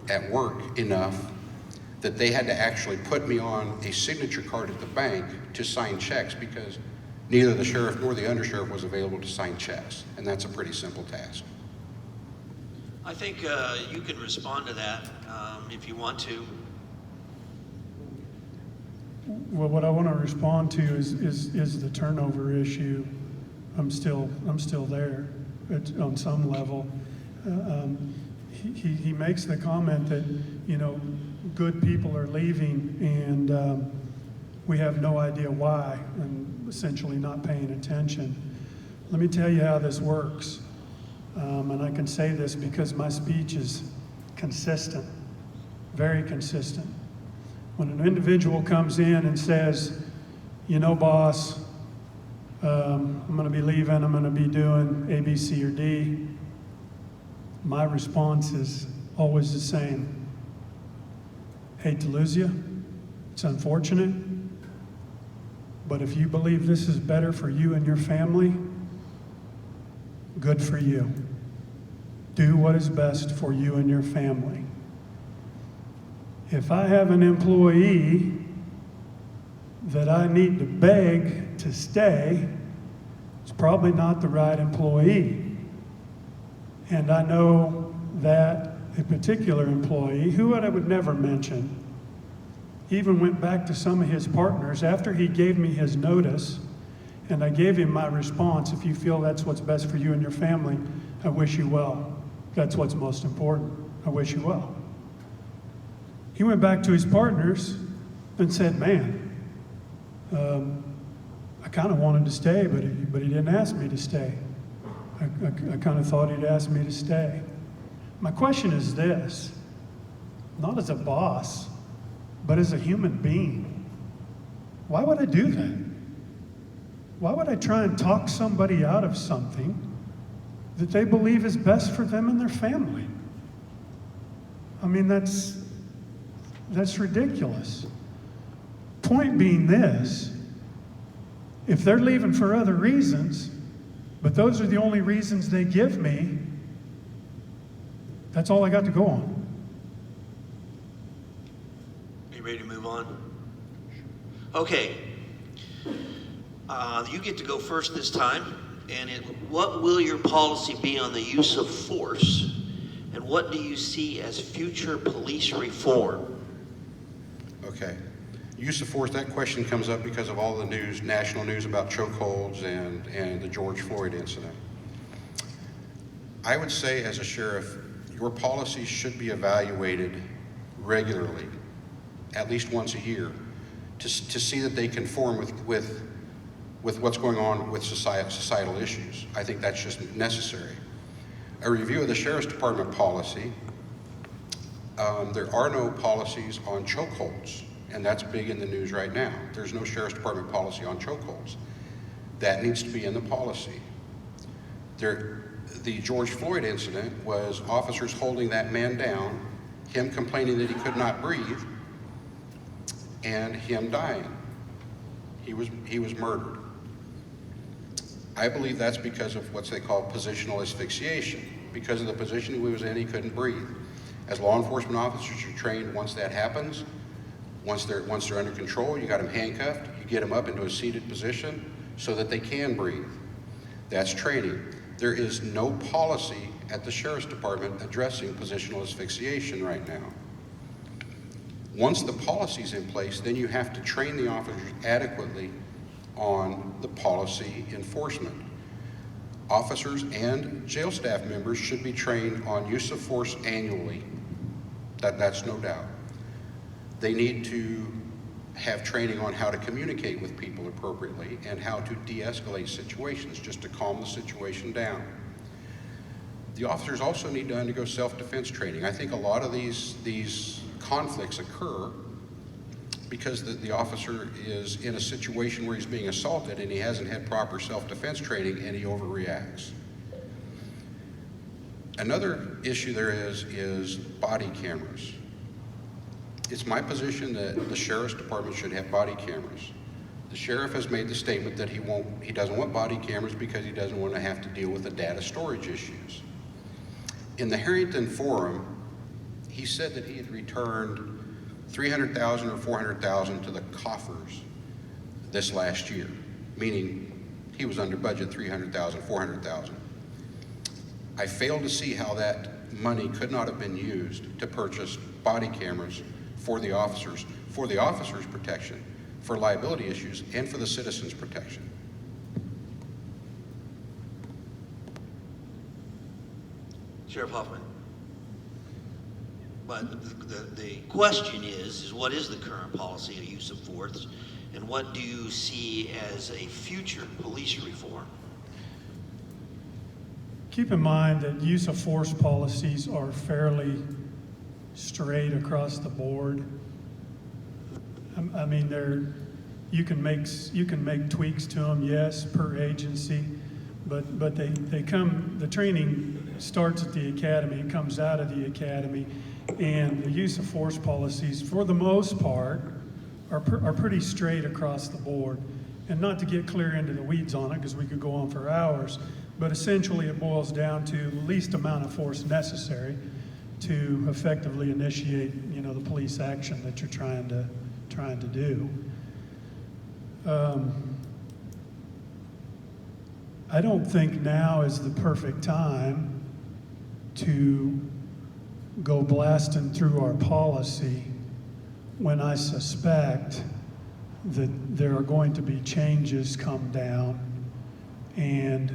B: at work enough that they had to actually put me on a signature card at the bank to sign checks because neither the sheriff nor the undersheriff was available to sign checks, and that's a pretty simple task.
D: I think you can respond to that if you want to.
C: Well, what I want to respond to is the turnover issue. I'm still there on some level. He makes the comment that, you know, good people are leaving and we have no idea why, and essentially not paying attention. Let me tell you how this works. And I can say this because my speech is consistent, very consistent. When an individual comes in and says, you know, boss, I'm going to be leaving, I'm going to be doing A, B, C, or D, my response is always the same. Hate to lose you. It's unfortunate. But if you believe this is better for you and your family, good for you. Do what is best for you and your family. If I have an employee that I need to beg to stay, it's probably not the right employee. And I know that a particular employee, who I would never mention, even went back to some of his partners after he gave me his notice, and I gave him my response. If you feel that's what's best for you and your family, I wish you well. That's what's most important. I wish you well. He went back to his partners and said, man, I kind of wanted to stay, but he didn't ask me to stay. I kind of thought he'd ask me to stay. My question is this, not as a boss, but as a human being. Why would I do that? Why would I try and talk somebody out of something that they believe is best for them and their family? I mean, that's ridiculous. Point being this, if they're leaving for other reasons, but those are the only reasons they give me, that's all I got to go on.
D: Are you ready to move on? Okay. You get to go first this time. And what will your policy be on the use of force? And what do you see as future police reform?
B: Okay. Use of force, that question comes up because of all the news, national news about chokeholds and the George Floyd incident. I would say as a sheriff, your policies should be evaluated regularly, at least once a year, to see that they conform with what's going on with societal issues. I think that's just necessary. A review of the Sheriff's Department policy, there are no policies on chokeholds, and that's big in the news right now. There's no Sheriff's Department policy on chokeholds. That needs to be in the policy. The George Floyd incident was officers holding that man down, him complaining that he could not breathe, and him dying. He was murdered. I believe that's because of what they call positional asphyxiation. Because of the position he was in, he couldn't breathe. As law enforcement officers, you're trained once that happens, once they're under control, you got them handcuffed, you get them up into a seated position so that they can breathe. That's training. There is no policy at the Sheriff's Department addressing positional asphyxiation right now. Once the policy's in place, then you have to train the officers adequately on the policy enforcement. Officers and jail staff members should be trained on use of force annually. That's no doubt. They need to have training on how to communicate with people appropriately and how to de-escalate situations, just to calm the situation down. The officers also need to undergo self-defense training. I think a lot of these conflicts occur because the officer is in a situation where he's being assaulted and he hasn't had proper self-defense training and he overreacts. Another issue there is body cameras. It's my position that the sheriff's department should have body cameras. The sheriff has made the statement that he doesn't want body cameras because he doesn't want to have to deal with the data storage issues. In the Harrington Forum, he said that he had returned $300,000 or $400,000 to the coffers this last year, meaning he was under budget $300,000, $400,000. I failed to see how that money could not have been used to purchase body cameras for the officers' protection, for liability issues, and for the citizens' protection.
A: Sheriff Hoffman. But the question is what is the current policy of use of force, and what do you see as a future police reform?
C: Keep in mind that use of force policies are fairly straight across the board. I mean, you can make tweaks to them, yes, per agency, but the training starts at the academy, it comes out of the academy, and the use of force policies, for the most part, are pretty straight across the board. And not to get clear into the weeds on it, because we could go on for hours, but essentially it boils down to the least amount of force necessary to effectively initiate, the police action that you're trying to do. I don't think now is the perfect time to go blasting through our policy when I suspect that there are going to be changes come down and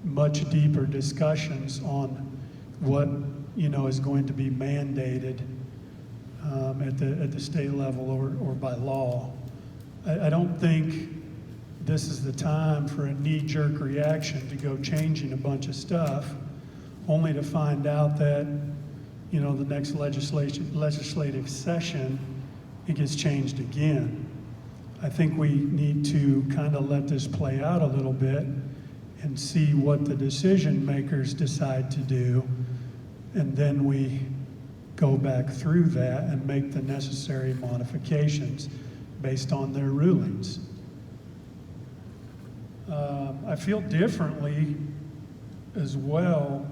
C: much deeper discussions on what is going to be mandated at the state level or by law. I don't think this is the time for a knee-jerk reaction to go changing a bunch of stuff, only to find out that the next legislative session it gets changed again. I think we need to kind of let this play out a little bit and see what the decision makers decide to do, and then we go back through that and make the necessary modifications based on their rulings. I feel differently as well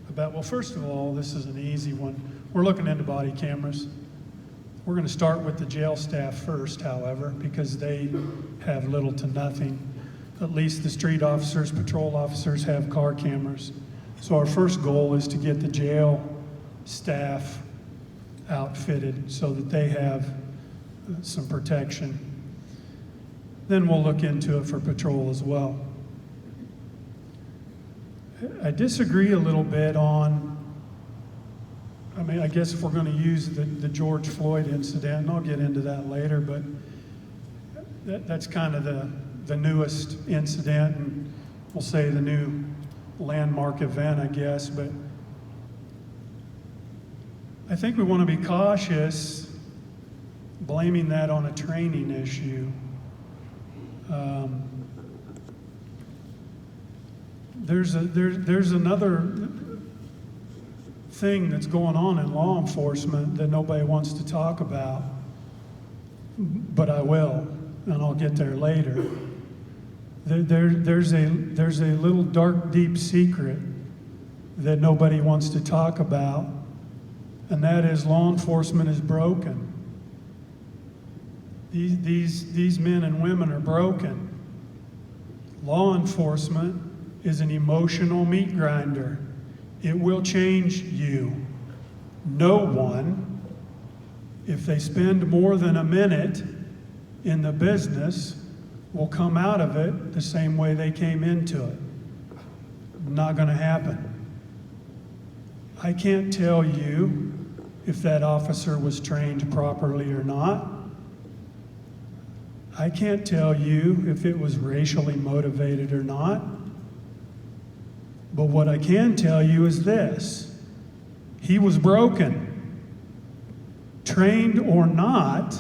C: about, well, first of all, this is an easy one. We're looking into body cameras. We're going to start with the jail staff first, however, because they have little to nothing. At least the street officers, patrol officers have car cameras. So our first goal is to get the jail staff outfitted so that they have some protection. Then we'll look into it for patrol as well. I disagree a little bit on, I guess if we're going to use the George Floyd incident, and I'll get into that later, but that's kind of the newest incident, and we'll say the new landmark event, I guess, but I think we want to be cautious blaming that on a training issue. There's another thing that's going on in law enforcement that nobody wants to talk about, but I will, and I'll get there later. There's a little dark, deep secret that nobody wants to talk about, and that is law enforcement is broken. These men and women are broken. Law enforcement is an emotional meat grinder. It will change you. No one, if they spend more than a minute in the business, will come out of it the same way they came into it. Not going to happen. I can't tell you if that officer was trained properly or not. I can't tell you if it was racially motivated or not. But what I can tell you is this: he was broken. Trained or not,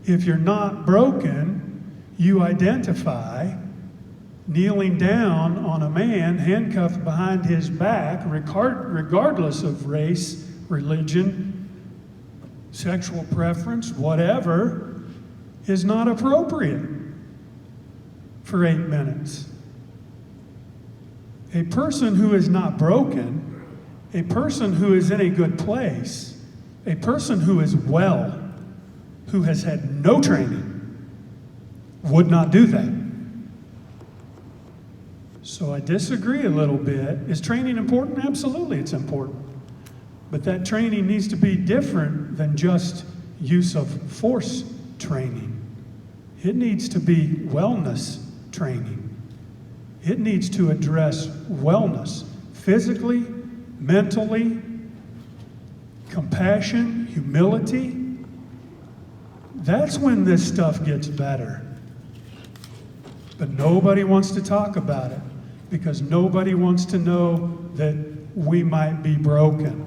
C: if you're not broken, you identify kneeling down on a man handcuffed behind his back, regardless of race, religion, sexual preference, whatever, is not appropriate for 8 minutes. A person who is not broken, a person who is in a good place, a person who is well, who has had no training, would not do that. So I disagree a little bit. Is training important? Absolutely, it's important. But that training needs to be different than just use of force training. It needs to be wellness training. It needs to address wellness, physically, mentally, compassion, humility. That's when this stuff gets better. But nobody wants to talk about it because nobody wants to know that we might be broken.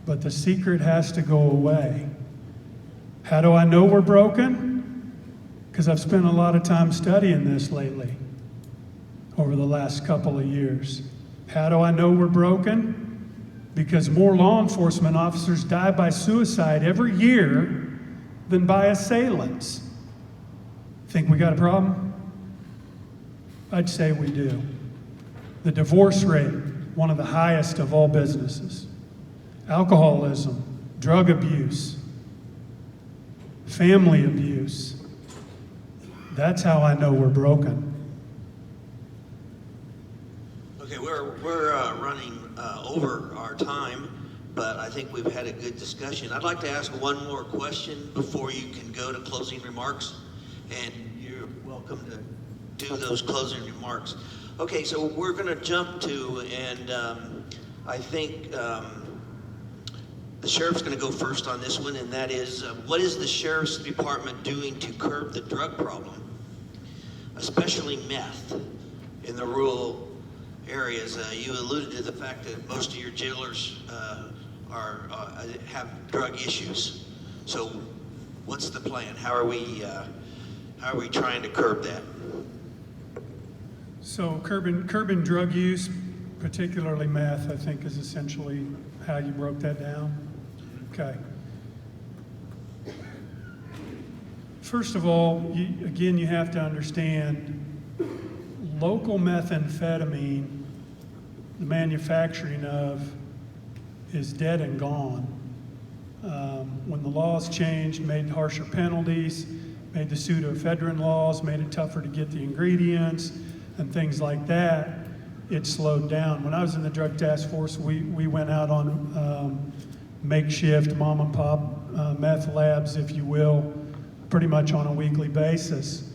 C: But the secret has to go away. How do I know we're broken? Because I've spent a lot of time studying this lately, over the last couple of years. How do I know we're broken? Because more law enforcement officers die by suicide every year than by assailants. Think we got a problem? I'd say we do. The divorce rate, one of the highest of all businesses. Alcoholism, drug abuse, family abuse. That's how I know we're broken.
D: Okay, we're running over our time, but I think we've had a good discussion. I'd like to ask one more question before you can go to closing remarks, and you're welcome to do those closing remarks. Okay, so we're going to jump to, and I think the sheriff's going to go first on this one, and that is, what is the sheriff's department doing to curb the drug problem, especially meth in the rural areas? You alluded to the fact that most of your jailers have drug issues. So, what's the plan? How are we trying to curb that?
C: So, curbing drug use, particularly meth, I think is essentially how you broke that down. Okay. First of all, you have to understand local methamphetamine, the manufacturing of, is dead and gone. When the laws changed, made harsher penalties, made the pseudoephedrine laws, made it tougher to get the ingredients and things like that, it slowed down. When I was in the drug task force, we went out on makeshift mom and pop meth labs, if you will, pretty much on a weekly basis.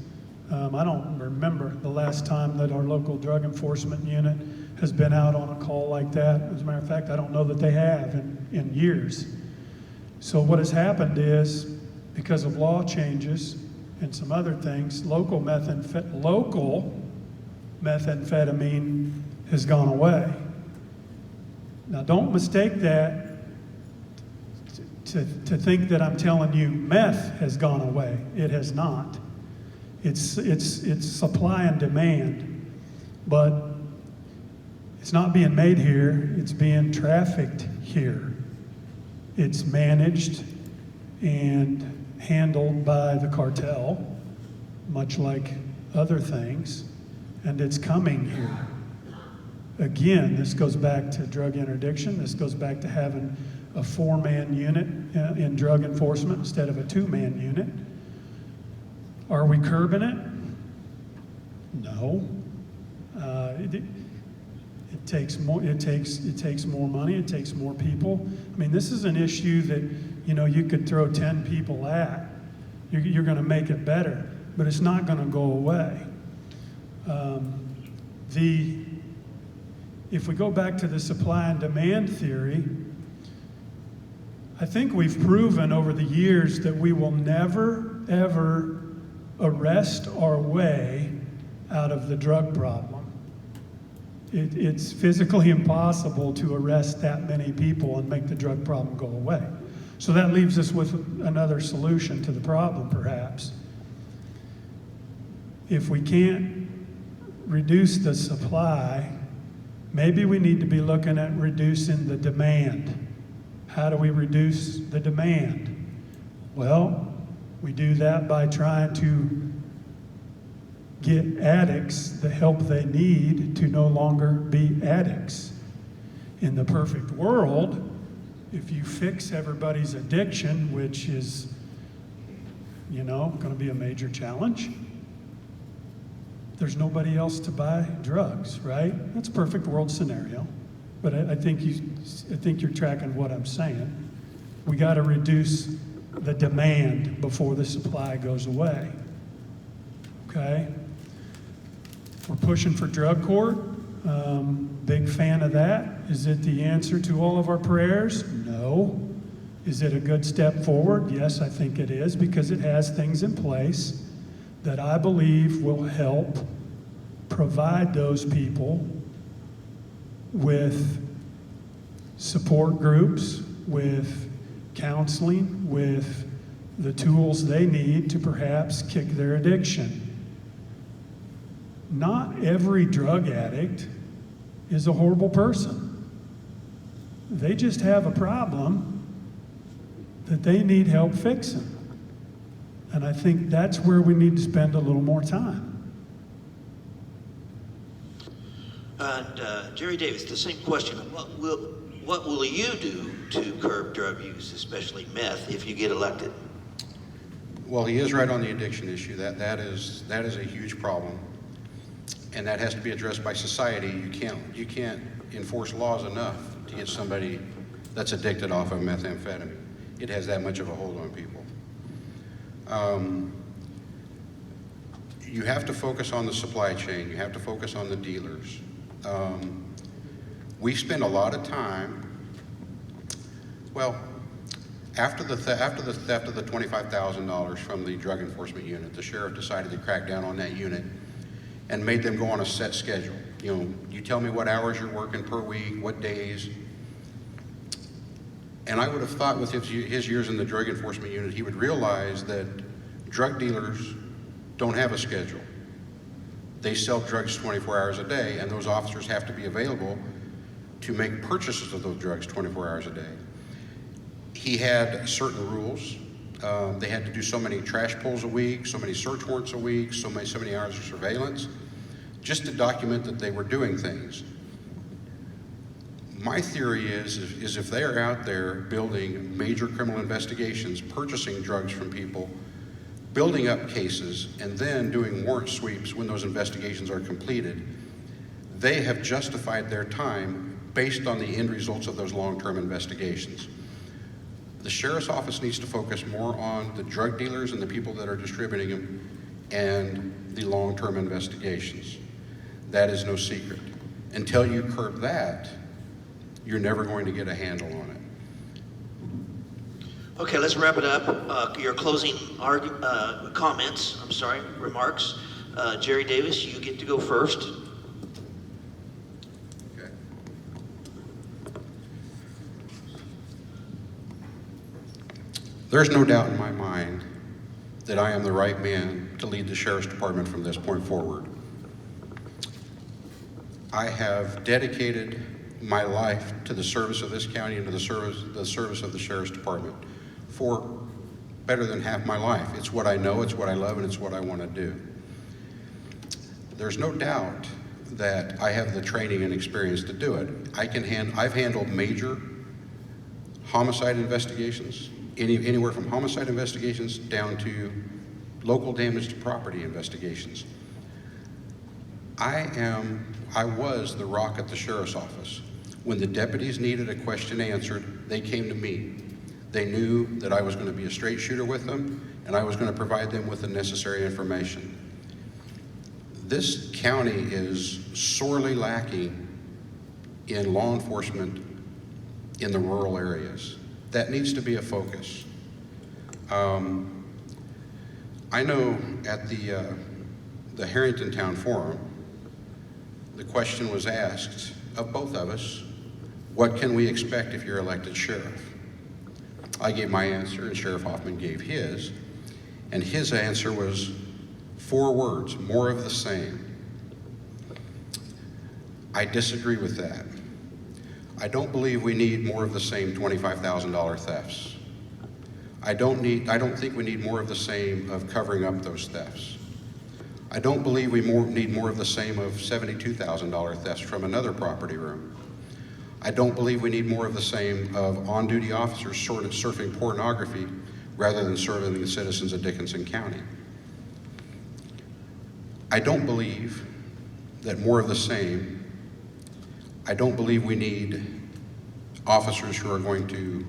C: I don't remember the last time that our local drug enforcement unit has been out on a call like that. As a matter of fact, I don't know that they have in years. So what has happened is, because of law changes and some other things, local methamphetamine has gone away. Now, don't mistake that to think that I'm telling you meth has gone away. It has not. It's supply and demand, but it's not being made here. It's being trafficked here. It's managed and handled by the cartel, much like other things, and it's coming here. Again, this goes back to drug interdiction. This goes back to having a 4-man unit in drug enforcement instead of a 2-man unit. Are we curbing it? No. It takes more. It takes more money. It takes more people. I mean, this is an issue that you could throw 10 people at. You're going to make it better, but it's not going to go away. If we go back to the supply and demand theory, I think we've proven over the years that we will never, ever arrest our way out of the drug problem. It's physically impossible to arrest that many people and make the drug problem go away. So that leaves us with another solution to the problem, perhaps. if we can't reduce the supply, maybe we need to be looking at reducing the demand. How do we reduce the demand? Well, we do that by trying to get addicts the help they need to no longer be addicts. In the perfect world, if you fix everybody's addiction, which is, going to be a major challenge, there's nobody else to buy drugs, right? That's a perfect world scenario. But I think you're tracking what I'm saying. We got to reduce the demand before the supply goes away. Okay? We're pushing for drug court. Big fan of that. Is it the answer to all of our prayers? No. Is it a good step forward? Yes, I think it is, because it has things in place that I believe will help provide those people with support groups, with counseling, with the tools they need to perhaps kick their addiction. Not every drug addict is a horrible person. They just have a problem that they need help fixing. And I think that's where we need to spend a little more time.
D: And Jerry Davis, the same question. What will you do to curb drug use, especially meth, if you get elected?
B: Well, he is right on the addiction issue. That is a huge problem, and that has to be addressed by society. You can't enforce laws enough to get somebody that's addicted off of methamphetamine. It has that much of a hold on people. You have to focus on the supply chain. You have to focus on the dealers. We spend a lot of time. Well, after the theft of the $25,000 from the drug enforcement unit, the sheriff decided to crack down on that unit and made them go on a set schedule. You tell me what hours you're working per week, what days. And I would have thought with his years in the drug enforcement unit, he would realize that drug dealers don't have a schedule. They sell drugs 24 hours a day, and those officers have to be available to make purchases of those drugs 24 hours a day. He had certain rules. They had to do so many trash pulls a week, so many search warrants a week, so many hours of surveillance, just to document that they were doing things. My theory is if they are out there building major criminal investigations, purchasing drugs from people, building up cases, and then doing warrant sweeps when those investigations are completed, they have justified their time based on the end results of those long-term investigations. The sheriff's office needs to focus more on the drug dealers and the people that are distributing them and the long-term investigations. That is no secret. Until you curb that, you're never going to get a handle on it.
D: Okay, let's wrap it up. Your closing remarks. Jerry Davis, you get to go first.
B: Okay. There's no doubt in my mind that I am the right man to lead the Sheriff's Department from this point forward. I have dedicated my life to the service of this county and to the service of the Sheriff's Department for better than half my life. It's what I know, it's what I love, and it's what I want to do. There's no doubt that I have the training and experience to do it. I've handled major homicide investigations, anywhere from homicide investigations down to local damage to property investigations. I was the rock at the sheriff's office. When the deputies needed a question answered, they came to me. They knew that I was going to be a straight shooter with them, and I was going to provide them with the necessary information. This county is sorely lacking in law enforcement in the rural areas. That needs to be a focus. I know at the Harrington Town Forum, the question was asked of both of us, what can we expect if you're elected sheriff? I gave my answer and Sheriff Hoffman gave his, and his answer was 4 words, more of the same. I disagree with that. I don't believe we need more of the same $25,000 thefts. I don't think we need more of the same of covering up those thefts. I don't believe we need more of the same of $72,000 thefts from another property room. I don't believe we need more of the same of on-duty officers surfing pornography rather than serving the citizens of Dickinson County. I don't believe that more of the same. I don't believe we need officers who are going to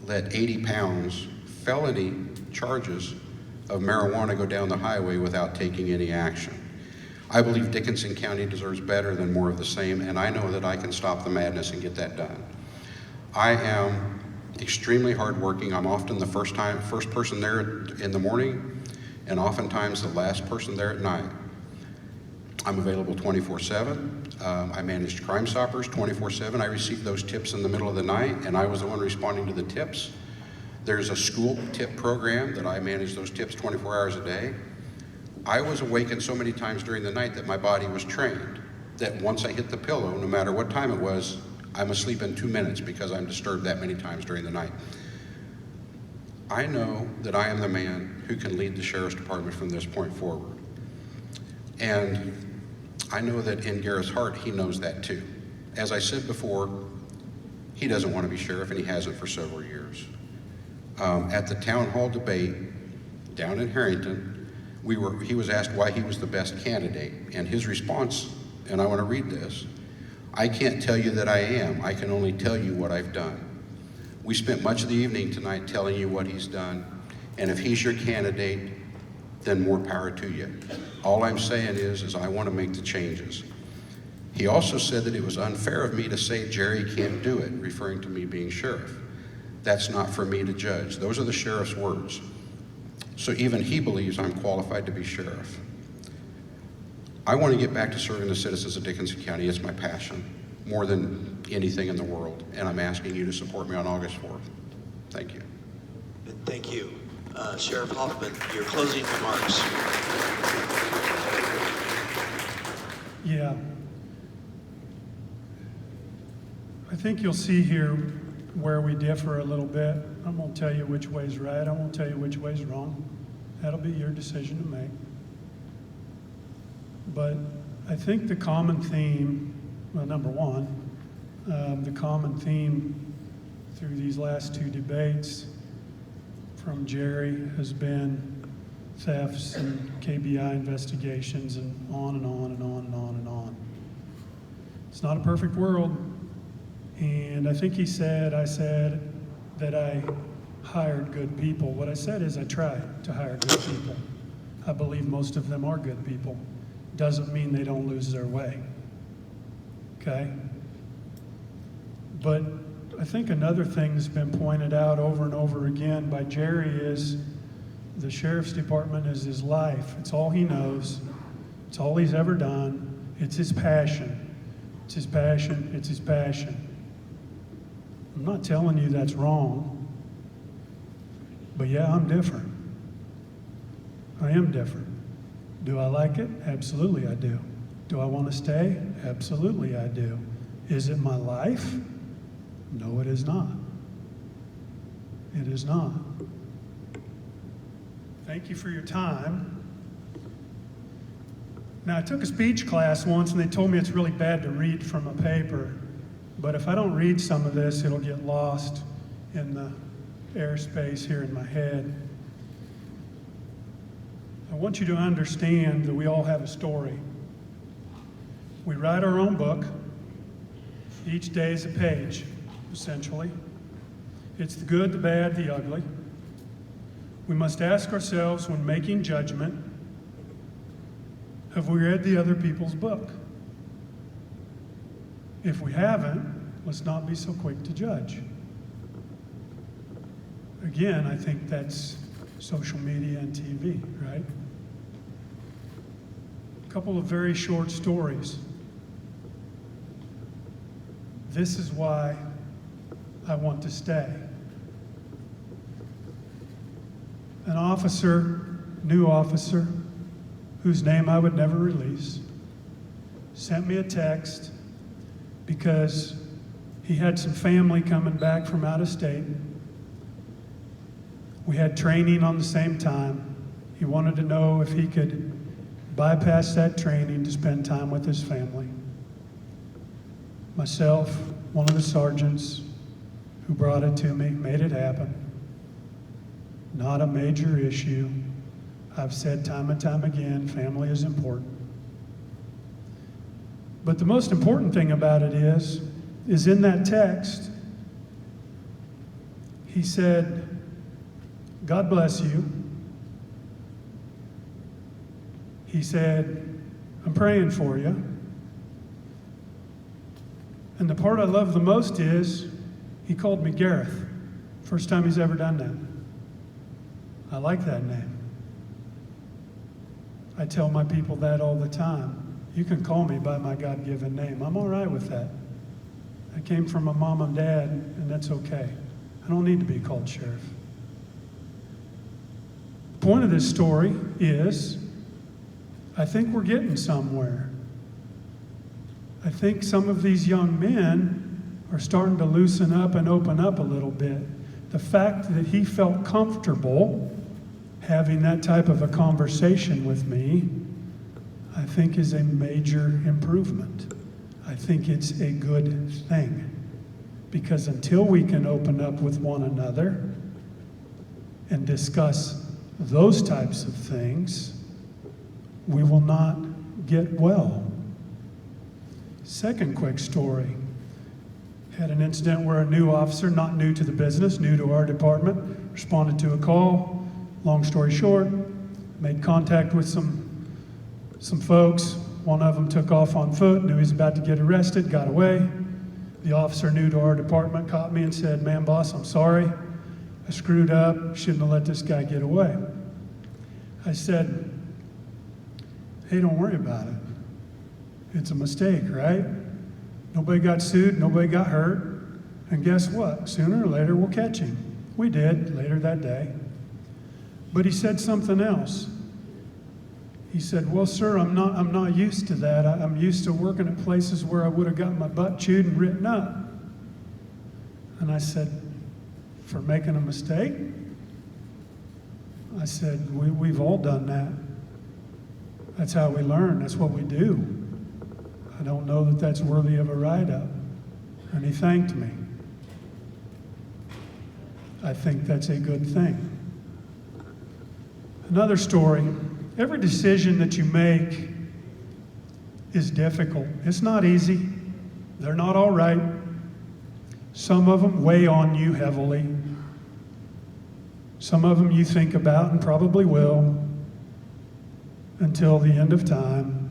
B: let 80 pounds felony charges of marijuana go down the highway without taking any action. I believe Dickinson County deserves better than more of the same, and I know that I can stop the madness and get that done. I am extremely hardworking. I'm often the first person there in the morning, and oftentimes the last person there at night. I'm available 24/7. I managed Crime Stoppers 24/7. I received those tips in the middle of the night, and I was the one responding to the tips. There's a school tip program that I manage those tips 24 hours a day. I was awakened so many times during the night that my body was trained, that once I hit the pillow, no matter what time it was, I'm asleep in 2 minutes because I'm disturbed that many times during the night. I know that I am the man who can lead the Sheriff's Department from this point forward. And I know that in Garrett's heart, he knows that too. As I said before, he doesn't want to be sheriff, and he hasn't for several years. At the town hall debate down in Harrington, he was asked why he was the best candidate, and his response, and I want to read this: "I can't tell you that I am. I can only tell you what I've done." We spent much of the evening tonight telling you what he's done, and if he's your candidate, then more power to you. All I'm saying is I want to make the changes. He also said that it was unfair of me to say Jerry can't do it, referring to me being sheriff. That's not for me to judge. Those are the sheriff's words. So even he believes I'm qualified to be sheriff. I want to get back to serving the citizens of Dickinson County. It's my passion, more than anything in the world, and I'm asking you to support me on August 4th. Thank you.
D: Thank you. Sheriff Hoffman, your closing remarks.
C: Yeah. I think you'll see here where we differ a little bit. I won't tell you which way's right. I won't tell you which way's wrong. That'll be your decision to make. But I think the common theme, well, number one, the common theme through these last 2 debates from Jerry has been thefts and KBI investigations and on and on and on and on and on. It's not a perfect world. And I think I said that I hired good people. What I said is I tried to hire good people. I believe most of them are good people. Doesn't mean they don't lose their way. Okay? But I think another thing that's been pointed out over and over again by Jerry is the Sheriff's Department is his life. It's all he knows. It's all he's ever done. It's his passion. It's his passion. It's his passion. I'm not telling you that's wrong, but yeah, I'm different. I am different. Do I like it? Absolutely I do. Do I want to stay? Absolutely I do. Is it my life? No, it is not. It is not. Thank you for your time. Now, I took a speech class once and they told me it's really bad to read from a paper. But if I don't read some of this, it'll get lost in the airspace here in my head. I want you to understand that we all have a story. We write our own book. Each day is a page, essentially. It's the good, the bad, the ugly. We must ask ourselves when making judgment, have we read the other people's book? If we haven't, let's not be so quick to judge. Again, I think that's social media and TV, right? A couple of very short stories. This is why I want to stay. An officer, new officer, whose name I would never release, sent me a text because he had some family coming back from out of state. We had training on the same time. He wanted to know if he could bypass that training to spend time with his family. Myself, one of the sergeants who brought it to me, made it happen. Not a major issue. I've said time and time again, family is important. But the most important thing about it is in that text, he said, God bless you. He said, I'm praying for you. And the part I love the most is he called me Gareth. First time he's ever done that. I like that name. I tell my people that all the time. You can call me by my God-given name. I'm all right with that. I came from a mom and dad, and that's okay. I don't need to be called sheriff. The point of this story is, I think we're getting somewhere. I think some of these young men are starting to loosen up and open up a little bit. The fact that he felt comfortable having that type of a conversation with me, I think is a major improvement. I think it's a good thing. Because until we can open up with one another and discuss those types of things, we will not get well. Second quick story. Had an incident where a new officer, not new to the business, new to our department, responded to a call. Long story short, made contact with some folks. One of them took off on foot, knew he was about to get arrested, got away. The officer new to our department caught me and said, man, boss, I'm sorry. I screwed up. Shouldn't have let this guy get away. I said, hey, don't worry about it. It's a mistake, right? Nobody got sued, nobody got hurt. And guess what? Sooner or later, we'll catch him. We did, later that day. But he said something else. He said, well, sir, I'm not used to that. I'm used to working at places where I would have got my butt chewed and written up. And I said, for making a mistake? I said, we've all done that. That's how we learn. That's what we do. I don't know that that's worthy of a write-up. And he thanked me. I think that's a good thing. Another story. Every decision that you make is difficult. It's not easy. They're not all right. Some of them weigh on you heavily. Some of them you think about and probably will until the end of time.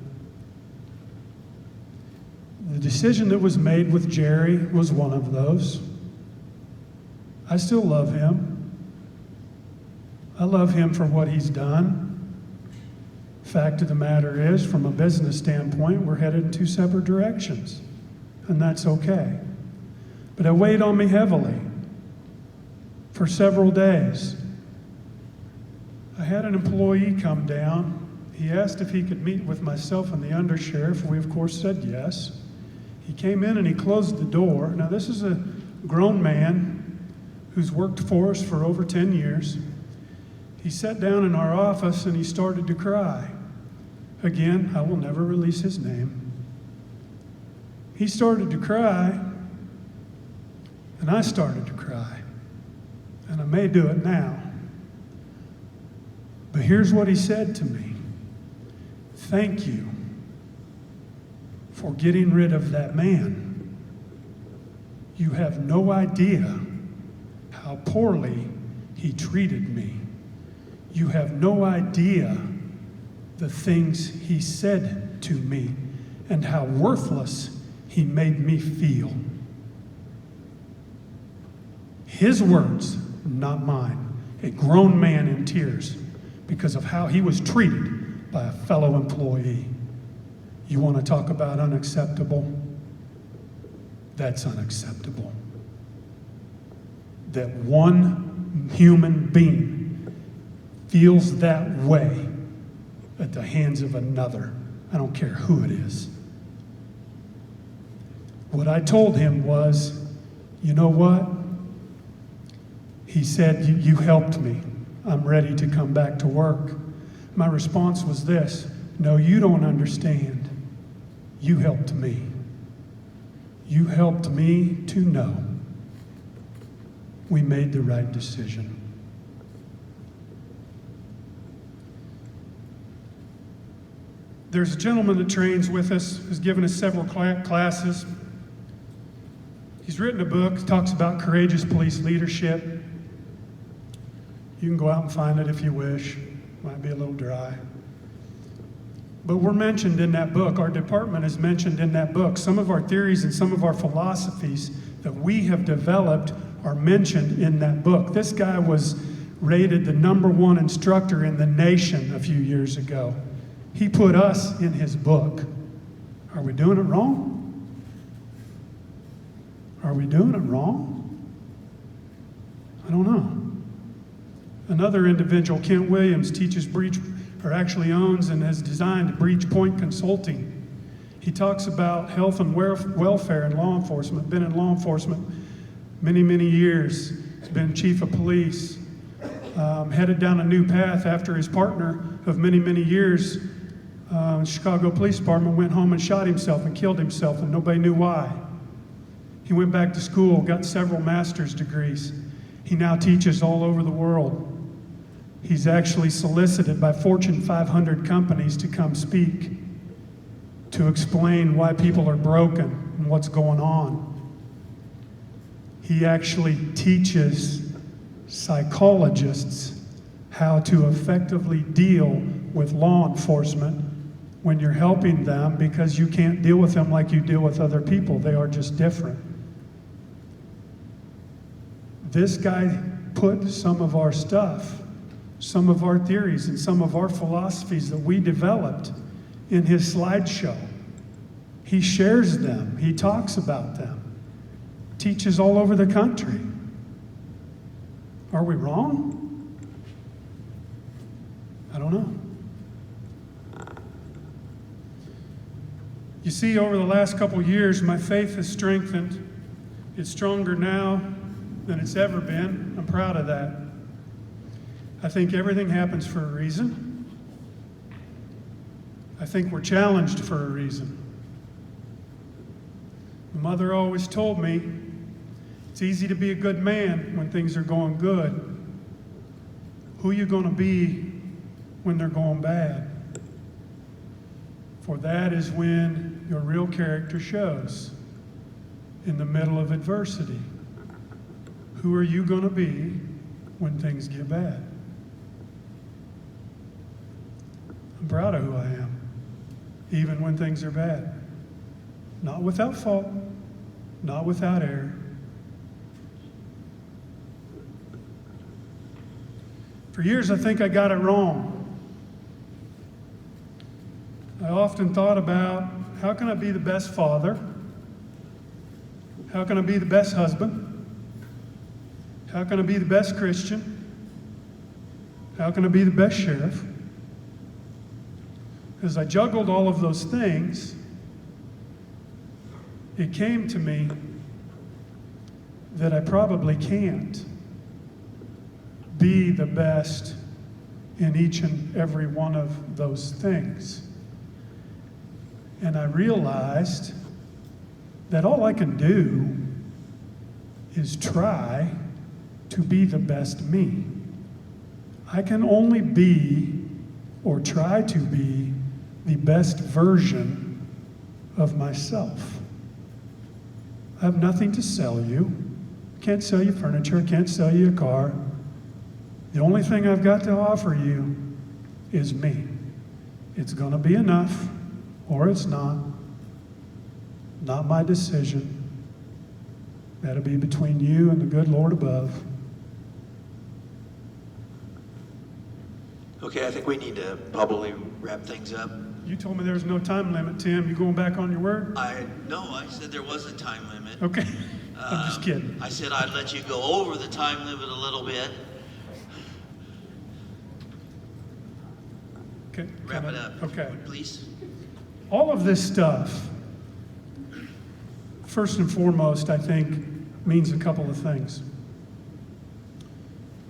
C: The decision that was made with Jerry was one of those. I still love him. I love him for what he's done. Fact of the matter is, from a business standpoint, we're headed in two separate directions, and that's okay. But it weighed on me heavily for several days. I had an employee come down. He asked if he could meet with myself and the undersheriff. We, of course, said yes. He came in and he closed the door. Now, this is a grown man who's worked for us for over 10 years. He sat down in our office and he started to cry. Again, I will never release his name. He started to cry, and I started to cry. And I may do it now. But here's what he said to me. Thank you for getting rid of that man. You have no idea how poorly he treated me. You have no idea the things he said to me and how worthless he made me feel. His words, not mine. A grown man in tears because of how he was treated by a fellow employee. You want to talk about unacceptable? That's unacceptable. That one human being feels that way at the hands of another. I don't care who it is. What I told him was, you know what? He said, you helped me. I'm ready to come back to work. My response was this: no, you don't understand. You helped me. You helped me to know we made the right decision. There's a gentleman that trains with us who's given us several classes. He's written a book, talks about courageous police leadership. You can go out and find it if you wish. Might be a little dry. But we're mentioned in that book. Our department is mentioned in that book. Some of our theories and some of our philosophies that we have developed are mentioned in that book. This guy was rated the #1 instructor in the nation a few years ago. He put us in his book. Are we doing it wrong? Are we doing it wrong? I don't know. Another individual, Kent Williams, teaches actually owns and has designed Breach Point Consulting. He talks about health and welfare in law enforcement. Been in law enforcement many, many years. He's been chief of police. Headed down a new path after his partner of many, many years, Chicago Police Department, went home and shot himself and killed himself, and nobody knew why. He went back to school, got several master's degrees. He now teaches all over the world. He's actually solicited by Fortune 500 companies to come speak, to explain why people are broken and what's going on. He actually teaches psychologists how to effectively deal with law enforcement when you're helping them, because you can't deal with them like you deal with other people. They are just different. This guy put some of our stuff, some of our theories, and some of our philosophies that we developed in his slideshow. He shares them. He talks about them. Teaches all over the country. Are we wrong? I don't know. You see, over the last couple years, my faith has strengthened. It's stronger now than it's ever been. I'm proud of that. I think everything happens for a reason. I think we're challenged for a reason. My mother always told me, it's easy to be a good man when things are going good. Who are you going to be when they're going bad? For that is when your real character shows, in the middle of adversity. Who are you going to be when things get bad? I'm proud of who I am, even when things are bad. Not without fault, not without error. For years, I think I got it wrong. I often thought about, how can I be the best father? How can I be the best husband? How can I be the best Christian? How can I be the best sheriff? As I juggled all of those things, it came to me that I probably can't be the best in each and every one of those things. And I realized that all I can do is try to be the best me. I can only be, or try to be, the best version of myself. I have nothing to sell you. Can't sell you furniture, can't sell you a car. The only thing I've got to offer you is me. It's going to be enough, or it's not. Not my decision. That'll be between you and the good Lord above.
D: Okay, I think we need to probably wrap things up.
C: You told me there was no time limit, Tim. You going back on your word?
A: No, I said there was a time limit.
C: Okay. I'm just kidding.
A: I said I'd let you go over the time limit a little bit.
C: Okay.
A: Wrap it up,
C: Okay.
A: please.
C: All of this stuff, first and foremost, I think, means a couple of things.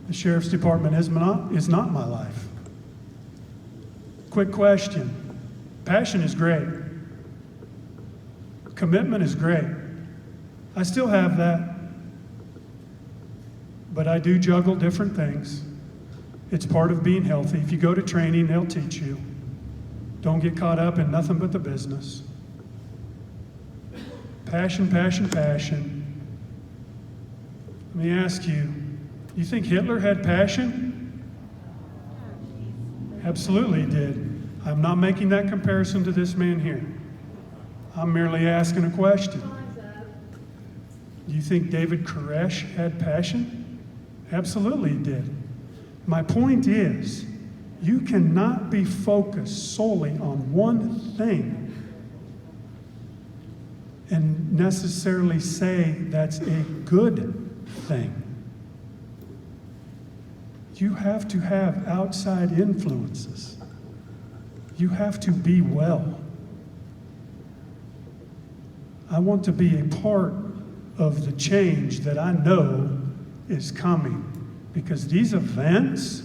C: The Sheriff's Department is not my life. Quick question. Passion is great. Commitment is great. I still have that. But I do juggle different things. It's part of being healthy. If you go to training, they'll teach you. Don't get caught up in nothing but the business. Passion, passion, passion. Let me ask you, you think Hitler had passion? Absolutely he did. I'm not making that comparison to this man here. I'm merely asking a question. Do you think David Koresh had passion? Absolutely he did. My point is, you cannot be focused solely on one thing and necessarily say that's a good thing. You have to have outside influences. You have to be well. I want to be a part of the change that I know is coming, because these events,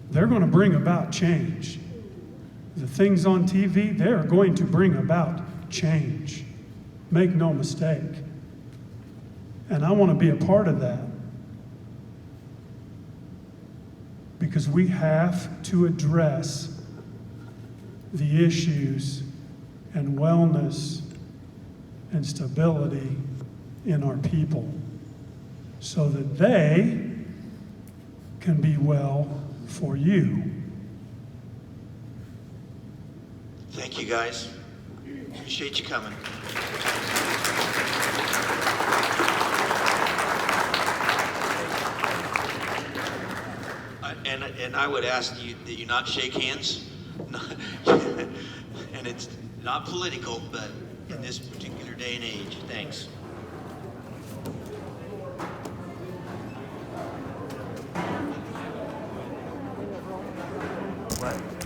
C: they're going to bring about change. The things on TV, they're going to bring about change. Make no mistake. And I want to be a part of that, because we have to address the issues and wellness and stability in our people so that they can be well for you.
A: Thank you, guys. Appreciate you coming. And I would ask you that you not shake hands. And it's not political, but in this particular day and age. Thanks.
E: What?